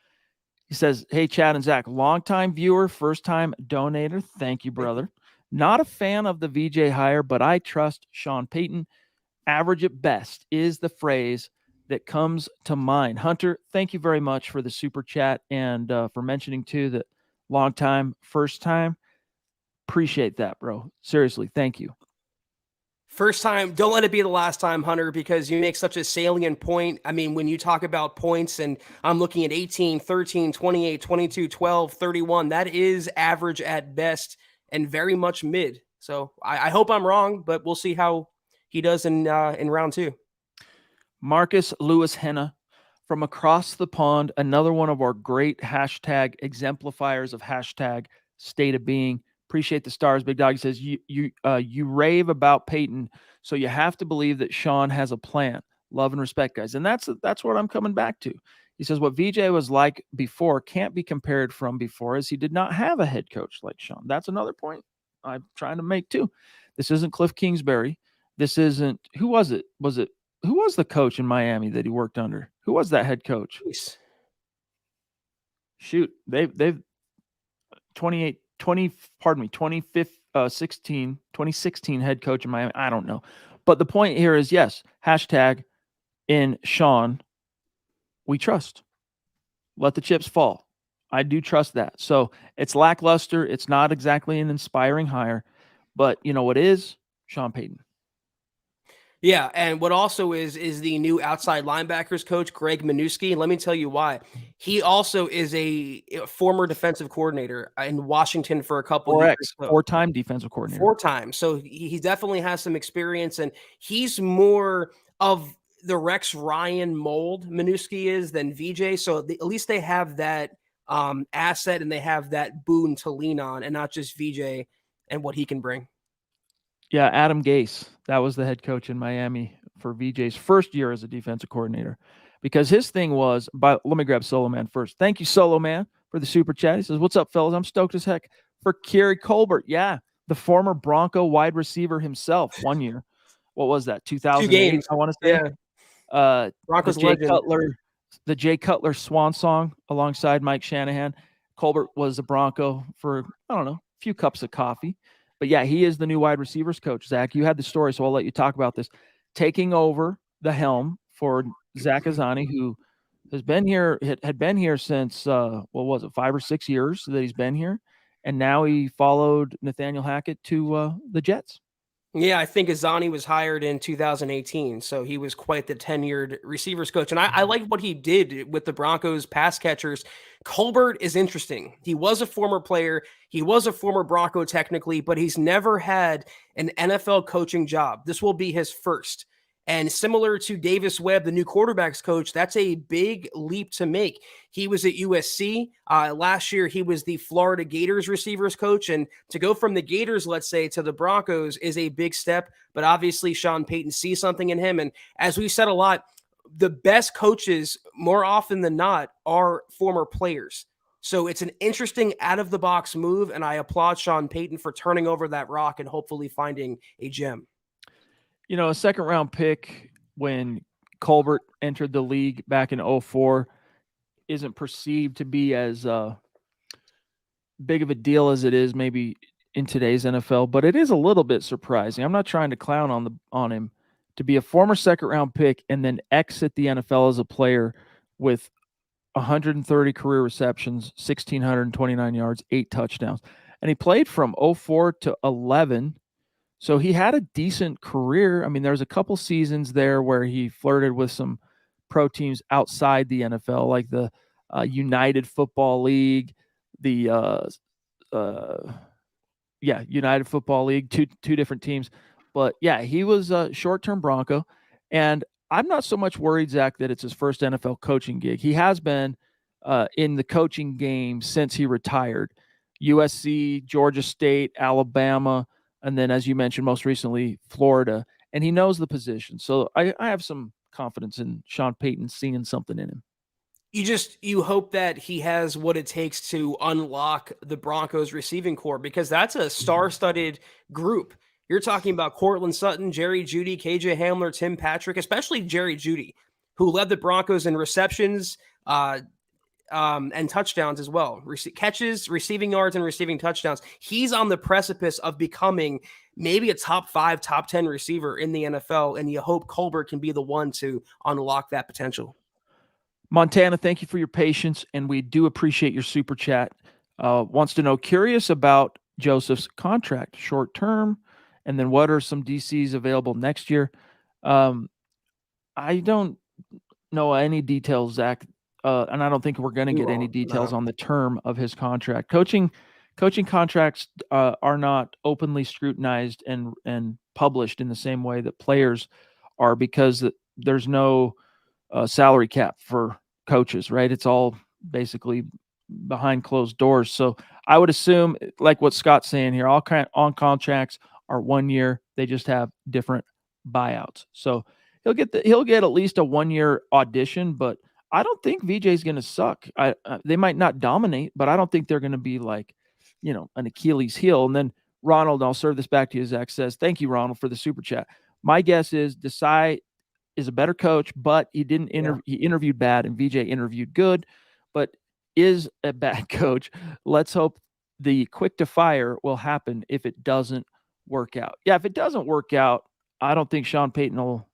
He says, hey, Chad and Zach, longtime viewer, first time donator. Thank you, brother. Not a fan of the VJ hire, but I trust Sean Payton. Average at best is the phrase that comes to mind. Hunter, thank you very much for the super chat and for mentioning, too, that long time, first time. Appreciate that, bro. Seriously, thank you. First time, don't let it be the last time, Hunter, because you make such a salient point. I mean, when you talk about points, and I'm looking at 18, 13, 28, 22, 12, 31, that is average at best and very much mid. So I hope I'm wrong, but we'll see how he does in round 2. Marcus Lewis Henna from across the pond, another one of our great hashtag exemplifiers of hashtag state of being. Appreciate the stars, big dog. He says you rave about Peyton, so you have to believe that Sean has a plan. Love and respect, guys, and that's what I'm coming back to. He says what VJ was like before can't be compared from before, as he did not have a head coach like Sean. That's another point I'm trying to make too. This isn't Cliff Kingsbury. This isn't, who was it? Who was the coach in Miami that he worked under? Who was that head coach? Jeez. Shoot, they've 2016 head coach in Miami. I don't know. But the point here is, yes, hashtag in Sean, we trust. let the chips fall. I do trust that. So it's lackluster. It's not exactly an inspiring hire, but you know what is? Sean Payton. Yeah, and what also is the new outside linebackers coach, Greg Minuski. And let me tell you why. He also is a former defensive coordinator in Washington for a couple years. 4X, So four-time defensive coordinator. 4 times. So he definitely has some experience, and he's more of the Rex Ryan mold, Minuski is, than VJ. So at least they have that asset and they have that boon to lean on, and not just VJ and what he can bring. Yeah, Adam Gase. That was the head coach in Miami for VJ's first year as a defensive coordinator. Because his thing was, let me grab Solo Man first. Thank you, Solo Man, for the super chat. He says, "What's up, fellas? I'm stoked as heck for Kerry Colbert." Yeah, the former Bronco wide receiver himself. 1 year. What was that? 2 2008, games. I want to say. Yeah. The Broncos legend. Jay Cutler swan song alongside Mike Shanahan. Colbert was a Bronco for, I don't know, a few cups of coffee. But yeah, he is the new wide receivers coach. Zach, you had the story, so I'll let you talk about this. Taking over the helm for Zach Azzani, who has been here, had been here since, what was it, 5 or 6 years that he's been here. And now he followed Nathaniel Hackett to the Jets. Yeah, I think Azani was hired in 2018, so he was quite the tenured receivers coach. And I like what he did with the Broncos pass catchers. Colbert is interesting. He was a former player, he was a former Bronco technically, but he's never had an NFL coaching job. This will be his first. And similar to Davis Webb, the new quarterbacks coach, that's a big leap to make. He was at USC. Last year, he was the Florida Gators receivers coach. And to go from the Gators, let's say, to the Broncos is a big step. But obviously, Sean Payton sees something in him. And as we've said a lot, the best coaches, more often than not, are former players. So it's an interesting out of the box move. And I applaud Sean Payton for turning over that rock and hopefully finding a gem. You know, a second round pick when Colbert entered the league back in 04 isn't perceived to be as big of a deal as it is maybe in today's NFL, but it is a little bit surprising. I'm not trying to clown on him to be a former second round pick and then exit the NFL as a player with 130 career receptions, 1,629 yards, 8 touchdowns. And he played from 04 to 11. So he had a decent career. I mean, there's a couple seasons there where he flirted with some pro teams outside the NFL, like the United Football League, the United Football League, two different teams. But yeah, he was a short-term Bronco, and I'm not so much worried, Zach, that it's his first NFL coaching gig. He has been in the coaching game since he retired. USC, Georgia State, Alabama, and then, as you mentioned, most recently, Florida. And he knows the position. So I have some confidence in Sean Payton seeing something in him. You hope that he has what it takes to unlock the Broncos receiving core, because that's a star-studded group. You're talking about Cortland Sutton, Jerry Jeudy, KJ Hamler, Tim Patrick, especially Jerry Jeudy, who led the Broncos in receptions and touchdowns as well. Catches, receiving yards, and receiving touchdowns. He's on the precipice of becoming maybe a top 5, top 10 receiver in the NFL, and you hope Colbert can be the one to unlock that potential. Montana, thank you for your patience, and we do appreciate your super chat. Wants to know, curious about Joseph's contract, short term, and then what are some DCs available next year? I don't know any details, Zach, and I don't think we're going to get any details on the term of his contract. Coaching contracts are not openly scrutinized and published in the same way that players are, because there's no salary cap for coaches, right? It's all basically behind closed doors. So I would assume, like what Scott's saying here, all on contracts are 1 year. They just have different buyouts. So he'll get at least a 1 year audition, but I don't think VJ's going to suck. They might not dominate, but I don't think they're going to be like, an Achilles heel. And then Ronald, I'll serve this back to you. Zach says, thank you, Ronald, for the super chat. My guess is Desai is a better coach, but he didn't he interviewed bad and VJ interviewed good, but is a bad coach. Let's hope the quick to fire will happen if it doesn't work out. Yeah, if it doesn't work out, I don't think Sean Payton will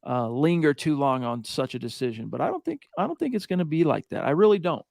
linger too long on such a decision. But I don't think it's going to be like that. I really don't.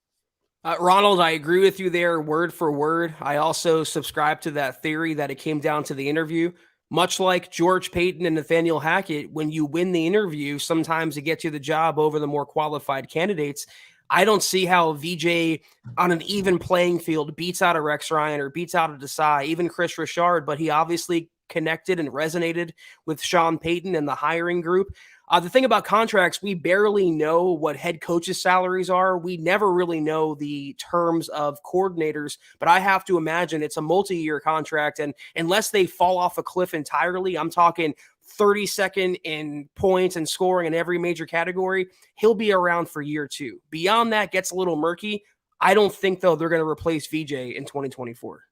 Ronald, I agree with you there, word for word. I also subscribe to that theory that it came down to the interview. Much like George Payton and Nathaniel Hackett, when you win the interview, sometimes it gets you the job over the more qualified candidates. I don't see how VJ on an even playing field beats out a Rex Ryan or beats out a Desai, even Chris Richard, but he obviously connected and resonated with Sean Payton and the hiring group. The thing about contracts, we barely know what head coaches' salaries are. We never really know the terms of coordinators, but I have to imagine it's a multi-year contract. And unless they fall off a cliff entirely, I'm talking 32nd in points and scoring in every major category, he'll be around for year two. Beyond that, gets a little murky. I don't think, though, they're going to replace VJ in 2024.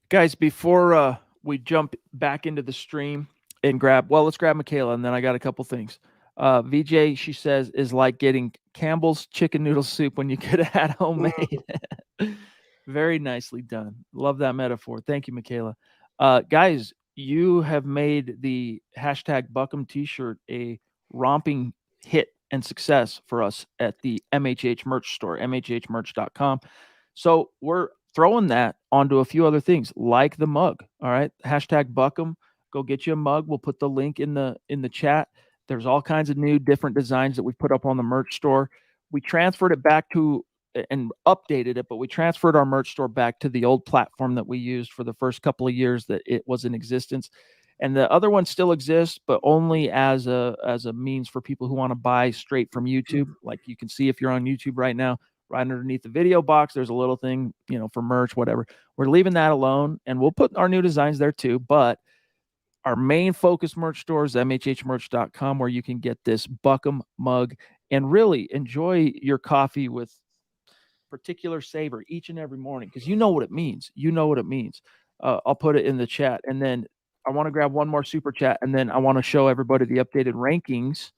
Guys, before we jump back into the stream and let's grab Michaela, and then I got a couple things. VJ, she says, is like getting Campbell's chicken noodle soup when you get it at homemade. Very nicely done. Love that metaphor. Thank you, Michaela. Guys, you have made the hashtag Buckham t-shirt a romping hit and success for us at the MHH merch store, mhhmerch.com. So we're throwing that onto a few other things like the mug. All right. Hashtag Buckham. Go get you a mug. We'll put the link in the chat. There's all kinds of new different designs that we put up on the merch store. We transferred it back to and updated it, but we transferred our merch store back to the old platform that we used for the first couple of years that it was in existence. And the other one still exists, but only as a means for people who want to buy straight from YouTube. Like you can see if you're on YouTube right now, right underneath the video box, there's a little thing, for merch, whatever. We're leaving that alone, and we'll put our new designs there too. But our main focus merch store is mhhmerch.com, where you can get this Buckham mug and really enjoy your coffee with particular savor each and every morning, because you know what it means. I'll put it in the chat, and then I want to grab one more super chat, and then I want to show everybody the updated rankings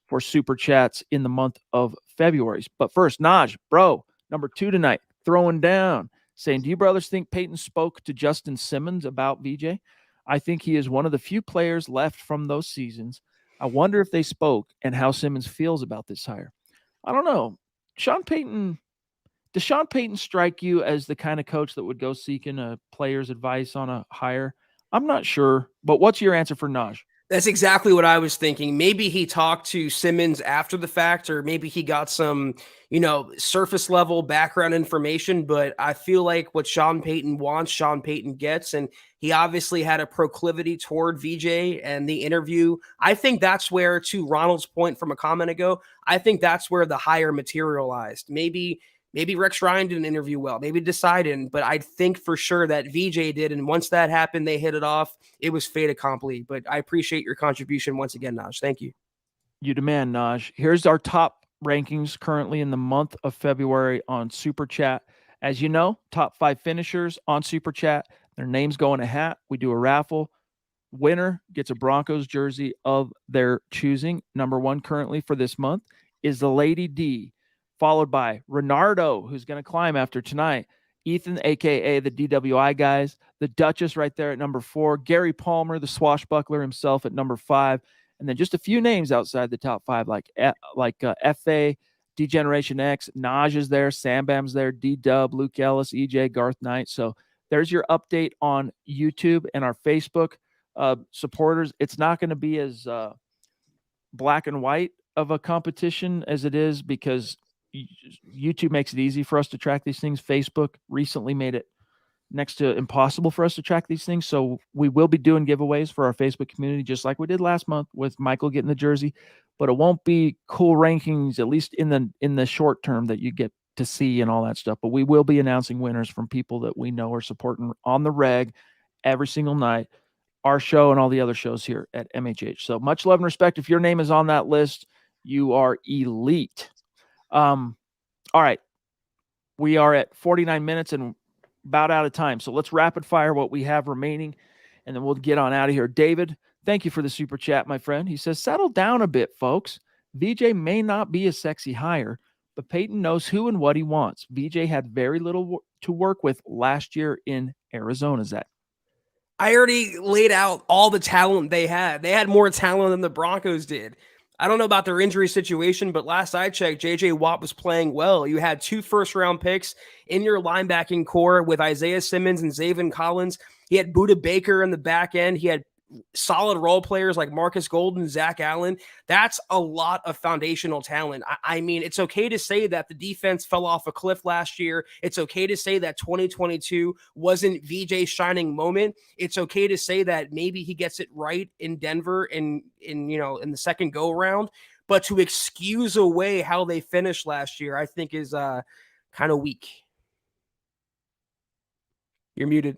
for super chats in the month of February. But first, Naj, bro, number 2 tonight, throwing down, saying, do you brothers think Peyton spoke to Justin Simmons about VJ? I think he is one of the few players left from those seasons. I wonder if they spoke and how Simmons feels about this hire. I don't know. Does Sean Payton strike you as the kind of coach that would go seeking a player's advice on a hire? I'm not sure, but what's your answer for Naj? That's exactly what I was thinking. Maybe he talked to Simmons after the fact, or maybe he got some, surface level background information. But I feel like what Sean Payton wants, Sean Payton gets. And he obviously had a proclivity toward VJ and the interview. I think that's where, to Ronald's point from a comment ago, I think that's where the hire materialized. Maybe Rex Ryan didn't interview well. Maybe Desai didn't, but I think for sure that VJ did. And once that happened, they hit it off. It was fait accompli. But I appreciate your contribution once again, Naj. Thank you. You demand, Naj. Here's our top rankings currently in the month of February on Super Chat. As you know, top 5 finishers on Super Chat. Their names go in a hat. We do a raffle. Winner gets a Broncos jersey of their choosing. Number 1 currently for this month is the Lady D, followed by Renardo, who's going to climb after tonight. Ethan, a.k.a. the DWI guys. The Duchess right there at number 4. Gary Palmer, the swashbuckler himself, at number 5. And then just a few names outside the top 5, like F.A., D-Generation X, Naj is there, Sam Bam's there, D-Dub, Luke Ellis, EJ, Garth Knight. So there's your update on YouTube and our Facebook supporters. It's not going to be as black and white of a competition as it is, because YouTube makes it easy for us to track these things. Facebook recently made it next to impossible for us to track these things. So we will be doing giveaways for our Facebook community, just like we did last month with Michael getting the jersey, but it won't be cool rankings, at least in the short term, that you get to see and all that stuff. But we will be announcing winners from people that we know are supporting on the reg every single night, our show and all the other shows here at MHH. So much love and respect. If your name is on that list, you are elite. All right. We are at 49 minutes and about out of time. So let's rapid fire what we have remaining, and then we'll get on out of here. David, thank you for the super chat, my friend. He says, settle down a bit, folks. VJ may not be a sexy hire, but Peyton knows who and what he wants. VJ had very little to work with last year in Arizona, Zach. I already laid out all the talent they had. They had more talent than the Broncos did. I don't know about their injury situation, but last I checked, JJ Watt was playing well. You had 2 first-round picks in your linebacking core with Isaiah Simmons and Zaven Collins. He had Buda Baker in the back end. He had solid role players like Marcus Golden, Zach Allen. That's a lot of foundational talent. I mean, it's okay to say that the defense fell off a cliff last year. It's okay to say that 2022 wasn't VJ's shining moment. It's okay to say that maybe he gets it right in Denver in the second go around. But to excuse away how they finished last year, I think is kind of weak. You're muted.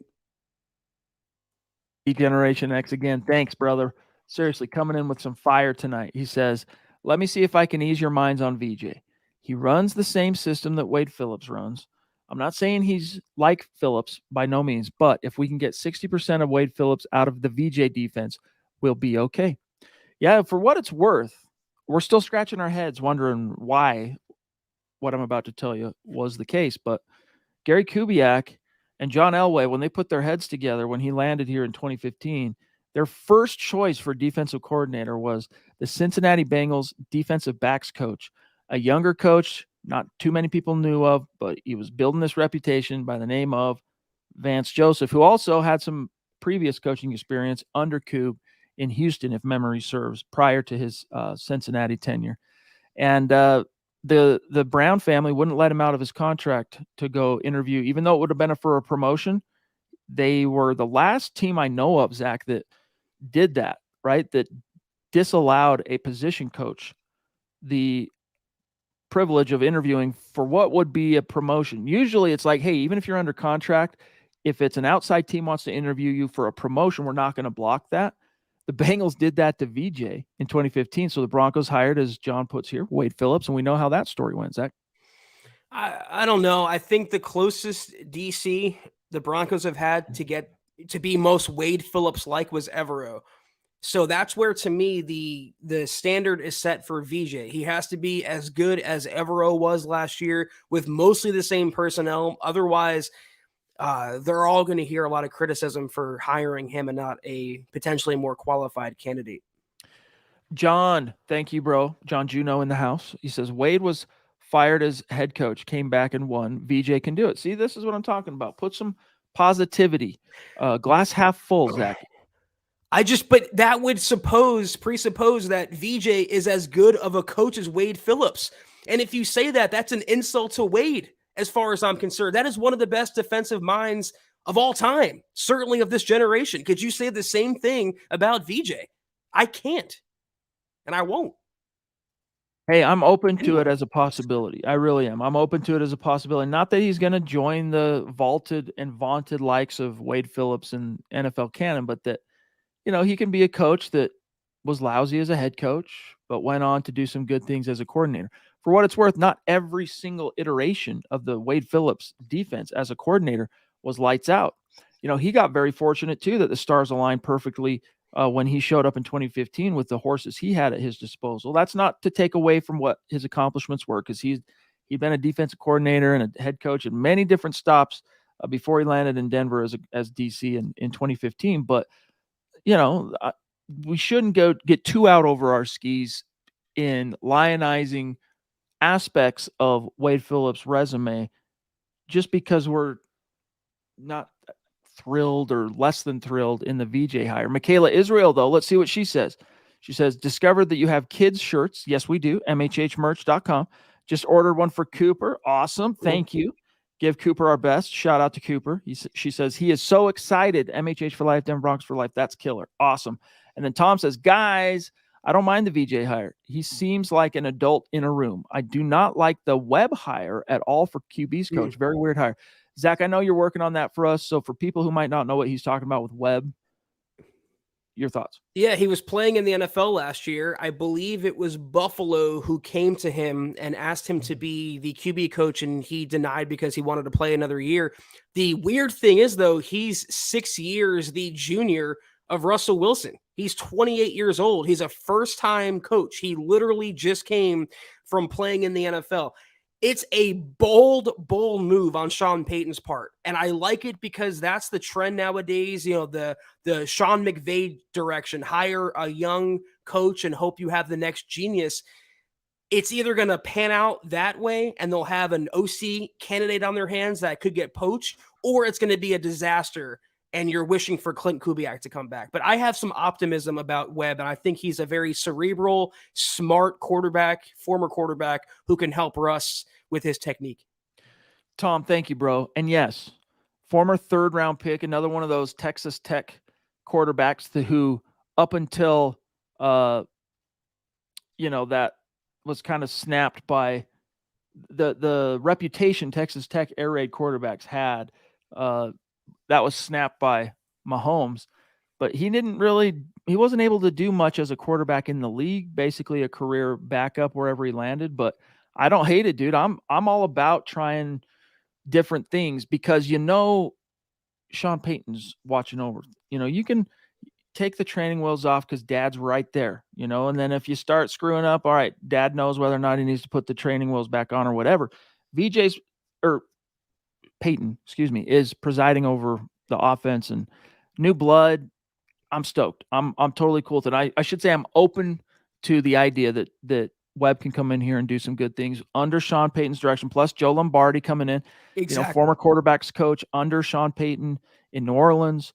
Generation X again. Thanks, brother. Seriously, coming in with some fire tonight. He says, let me see if I can ease your minds on VJ. He runs the same system that Wade Phillips runs. I'm not saying he's like Phillips by no means, but if we can get 60% of Wade Phillips out of the VJ defense, we'll be okay. Yeah, for what it's worth, we're still scratching our heads wondering why what I'm about to tell you was the case. But Gary Kubiak and John Elway, when they put their heads together, when he landed here in 2015, their first choice for defensive coordinator was the Cincinnati Bengals defensive backs coach, a younger coach not too many people knew of, but he was building this reputation by the name of Vance Joseph, who also had some previous coaching experience under Kube in Houston, if memory serves, prior to his Cincinnati tenure. And the Brown family wouldn't let him out of his contract to go interview, even though it would have been for a promotion. They were the last team I know of, Zach, that did that, right? That disallowed a position coach the privilege of interviewing for what would be a promotion. Usually it's like, hey, even if you're under contract, if it's an outside team wants to interview you for a promotion, we're not going to block that. The Bengals did that to VJ in 2015. So the Broncos hired, as John puts here, Wade Phillips, and we know how that story went, Zach. I don't know. I think the closest DC the Broncos have had to get to be most Wade Phillips like was Evero. So that's where, to me, the standard is set for VJ. He has to be as good as Evero was last year with mostly the same personnel. Otherwise, they're all going to hear a lot of criticism for hiring him and not a potentially more qualified candidate. John, thank you, bro. John Juno in the house. He says, Wade was fired as head coach, came back and won. VJ can do it. See, this is what I'm talking about. Put some positivity. Glass half full, Zach. But that would presuppose that VJ is as good of a coach as Wade Phillips. And if you say that, that's an insult to Wade, as far as I'm concerned. That is one of the best defensive minds of all time, certainly of this generation. Could you say the same thing about VJ? I can't, and I won't. Hey, I'm open to it as a possibility. I really am. I'm open to it as a possibility. Not that he's going to join the vaulted and vaunted likes of Wade Phillips and NFL canon, but that, he can be a coach that was lousy as a head coach, but went on to do some good things as a coordinator. For what it's worth, not every single iteration of the Wade Phillips defense as a coordinator was lights out. He got very fortunate too that the stars aligned perfectly when he showed up in 2015 with the horses he had at his disposal. That's not to take away from what his accomplishments were, because he'd been a defensive coordinator and a head coach at many different stops before he landed in Denver as DC in 2015. But we shouldn't get too out over our skis in lionizing aspects of Wade Phillips' resume just because we're not thrilled or less than thrilled in the VJ hire. Michaela Israel, though, let's see what she says. She says, discovered that you have kids shirts. Yes, we do. MHHmerch.com. Just ordered one for Cooper. Awesome. Thank you. Give Cooper our best. Shout out to Cooper. She says, he is so excited. MHH for life, Denver Broncos for life. That's killer. Awesome. And then Tom says, guys, I don't mind the VJ hire. He seems like an adult in a room. I do not like the Webb hire at all for QB's coach. Very weird hire. Zach, I know you're working on that for us. So for people who might not know what he's talking about with Webb, your thoughts? Yeah, he was playing in the NFL last year. I believe it was Buffalo who came to him and asked him to be the QB coach, and he denied because he wanted to play another year. The weird thing is, though, he's 6 years the junior of Russell Wilson. He's 28 years old. He's a first-time coach. He literally just came from playing in the NFL. It's a bold move on Sean Payton's part. And I like it because that's the trend nowadays. The Sean McVay direction, hire a young coach and hope you have the next genius. It's either going to pan out that way and they'll have an OC candidate on their hands that could get poached, or it's going to be a disaster and you're wishing for Clint Kubiak to come back. But I have some optimism about Webb, and I think he's a very cerebral, smart quarterback, former quarterback who can help Russ with his technique. Tom, thank you, bro. And yes, former third-round pick, another one of those Texas Tech quarterbacks who up until that was kind of snapped by the reputation Texas Tech air raid quarterbacks had. That was snapped by Mahomes, but he wasn't able to do much as a quarterback in the league, basically a career backup wherever he landed. But I don't hate it, dude. I'm all about trying different things because Sean Payton's watching over. You can take the training wheels off because dad's right there, and then if you start screwing up, all right, dad knows whether or not he needs to put the training wheels back on or whatever. VJ's or Payton, excuse me, is presiding over the offense and new blood. I'm stoked. I'm totally cool with it. I should say I'm open to the idea that Webb can come in here and do some good things under Sean Payton's direction. Plus Joe Lombardi coming in, Exactly. Former quarterbacks coach under Sean Payton in New Orleans.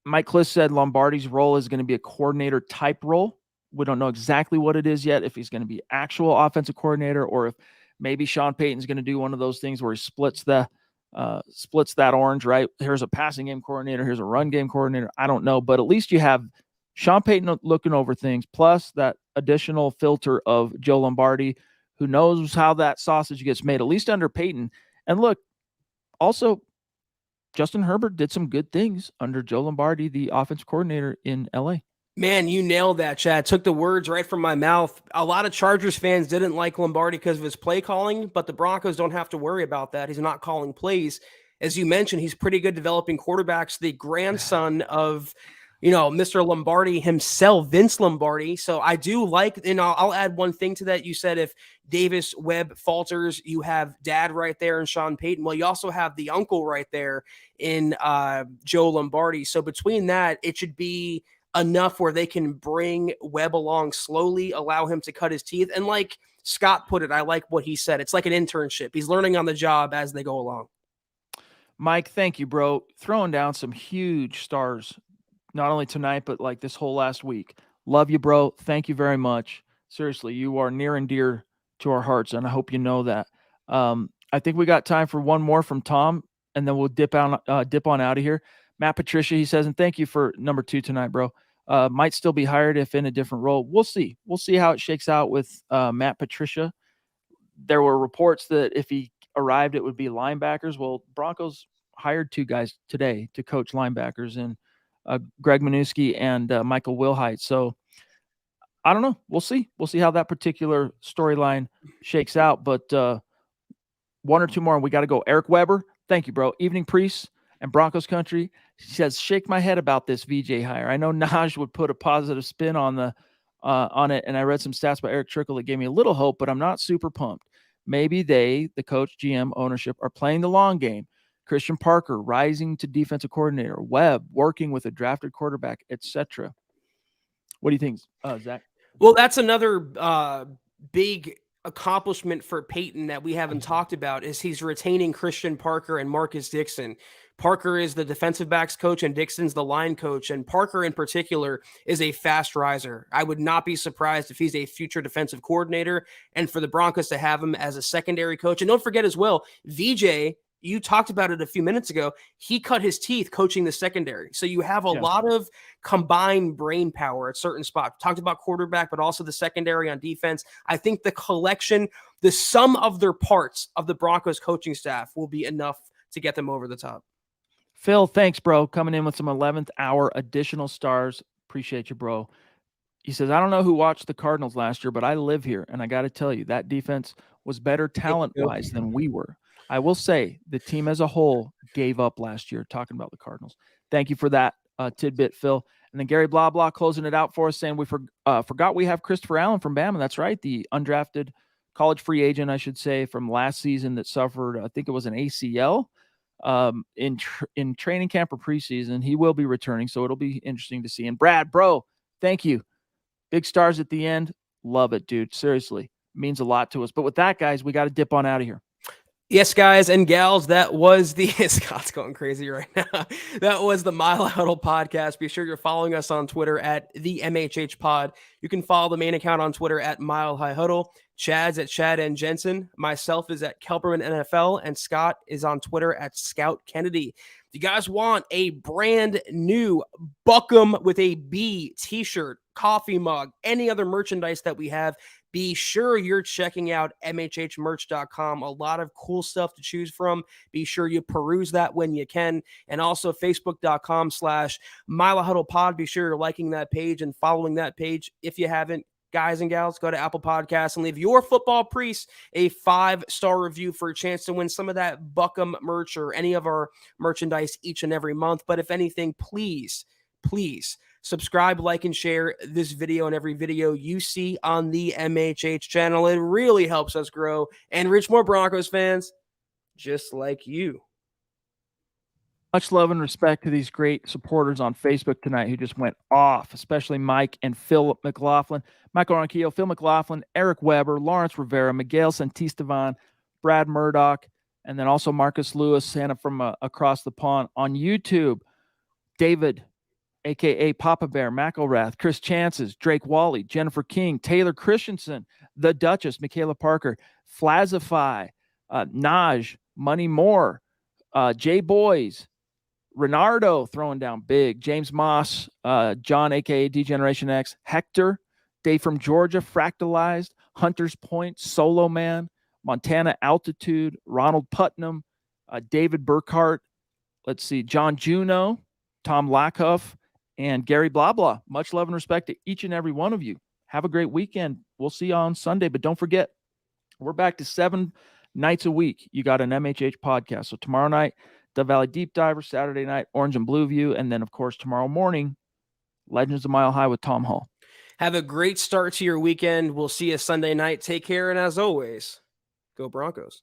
Mike Kliss said Lombardi's role is going to be a coordinator type role. We don't know exactly what it is yet, if he's going to be actual offensive coordinator or if maybe Sean Payton's going to do one of those things where he splits that orange, right? Here's a passing game coordinator. Here's a run game coordinator. I don't know, but at least you have Sean Payton looking over things, plus that additional filter of Joe Lombardi, who knows how that sausage gets made, at least under Payton. And look, also, Justin Herbert did some good things under Joe Lombardi, the offensive coordinator in LA. Man, you nailed that, Chad. Took the words right from my mouth. A lot of Chargers fans didn't like Lombardi because of his play calling, but the Broncos don't have to worry about that. He's not calling plays. As you mentioned, he's pretty good developing quarterbacks. The grandson of, Mr. Lombardi himself, Vince Lombardi. So I do like, I'll add one thing to that. You said if Davis Webb falters, you have dad right there in Sean Payton. Well, you also have the uncle right there in Joe Lombardi. So between that, it should be enough where they can bring Webb along slowly, allow him to cut his teeth. And like Scott put it, I like what he said. It's like an internship. He's learning on the job as they go along. Mike, thank you, bro. Throwing down some huge stars, not only tonight, but like this whole last week. Love you, bro. Thank you very much. Seriously, you are near and dear to our hearts, and I hope you know that. I think we got time for one more from Tom, and then we'll dip on out of here. Matt Patricia, he says, and thank you for number 2 tonight, bro. Might still be hired if in a different role. We'll see. We'll see how it shakes out with Matt Patricia. There were reports that if he arrived, it would be linebackers. Well, Broncos hired 2 guys today to coach linebackers, and Greg Minuski and Michael Wilhite. So I don't know. We'll see. We'll see how that particular storyline shakes out. But one or two more, and we got to go. Eric Weber, thank you, bro. Evening Priests and Broncos Country. He says, shake my head about this VJ hire. I know Naj would put a positive spin on it, and I read some stats by Eric Trickle that gave me a little hope, but I'm not super pumped. Maybe the coach, GM, ownership, are playing the long game. Christian Parker rising to defensive coordinator, Webb working with a drafted quarterback, etc. What do you think, Zach? Well, that's another big accomplishment for Peyton that we haven't talked about is he's retaining Christian Parker and Marcus Dixon. Parker is the defensive backs coach and Dixon's the line coach. And Parker in particular is a fast riser. I would not be surprised if he's a future defensive coordinator and for the Broncos to have him as a secondary coach. And don't forget as well, VJ, you talked about it a few minutes ago. He cut his teeth coaching the secondary. So you have a lot of combined brain power at certain spots. Talked about quarterback, but also the secondary on defense. I think the collection, the sum of their parts of the Broncos coaching staff will be enough to get them over the top. Phil, thanks, bro. Coming in with some 11th hour additional stars. Appreciate you, bro. He says, I don't know who watched the Cardinals last year, but I live here. And I got to tell you, that defense was better talent-wise than we were. I will say the team as a whole gave up last year, talking about the Cardinals. Thank you for that tidbit, Phil. And then Gary Blah closing it out for us, saying we forgot we have Christopher Allen from Bama. That's right, the undrafted college free agent, I should say, from last season that suffered, I think it was an ACL in training camp or preseason. He will be returning, so it'll be interesting to see. And Brad, bro, thank you. Big stars at the end. Love it, dude. Seriously, means a lot to us. But with that, guys, we got to dip on out of here. Yes, guys and gals, that was the Scott's going crazy right now. That was the Mile Huddle podcast. Be sure you're following us on Twitter at the MHH Pod. You can follow the main account on Twitter at Mile High Huddle. Chad's at Chad and Jensen. Myself is at Kelberman NFL, and Scott is on Twitter at Scout Kennedy. If you guys want a brand new Buckham with a B t-shirt, coffee mug, any other merchandise that we have, be sure you're checking out mhhmerch.com. A lot of cool stuff to choose from. Be sure you peruse that when you can. And also facebook.com/Mile Huddle Pod. Be sure you're liking that page and following that page. If you haven't, guys and gals, go to Apple Podcasts and leave your football priest a 5-star review for a chance to win some of that Buckham merch or any of our merchandise each and every month. But if anything, please subscribe, like, and share this video and every video you see on the MHH channel. It really helps us grow and reach more Broncos fans just like you. Much love and respect to these great supporters on Facebook tonight who just went off, especially Mike and Phil McLaughlin, Michael Ronquillo, Phil McLaughlin, Eric Weber, Lawrence Rivera, Miguel Santisteban, Brad Murdoch, and then also Marcus Lewis, Santa from across the pond on YouTube. David, a.k.a. Papa Bear, McElrath, Chris Chances, Drake Wally, Jennifer King, Taylor Christensen, The Duchess, Michaela Parker, Flazify, Naj, Money Moore, Jay Boys, Renardo throwing down big, James Moss, John, a.k.a. D-Generation X, Hector, Dave from Georgia, Fractalized, Hunter's Point, Solo Man, Montana Altitude, Ronald Putnam, David Burkhart, let's see, John Juno, Tom Lackhoff, and Gary Blah Blah. Much love and respect to each and every one of you. Have a great weekend. We'll see you on Sunday, but don't forget, we're back to 7 nights a week. You got an MHH podcast. So tomorrow night, Dove Valley Deep Diver, Saturday night, Orange and Blue View, and then, of course, tomorrow morning, Legends of Mile High with Tom Hall. Have a great start to your weekend. We'll see you Sunday night. Take care, and as always, go Broncos.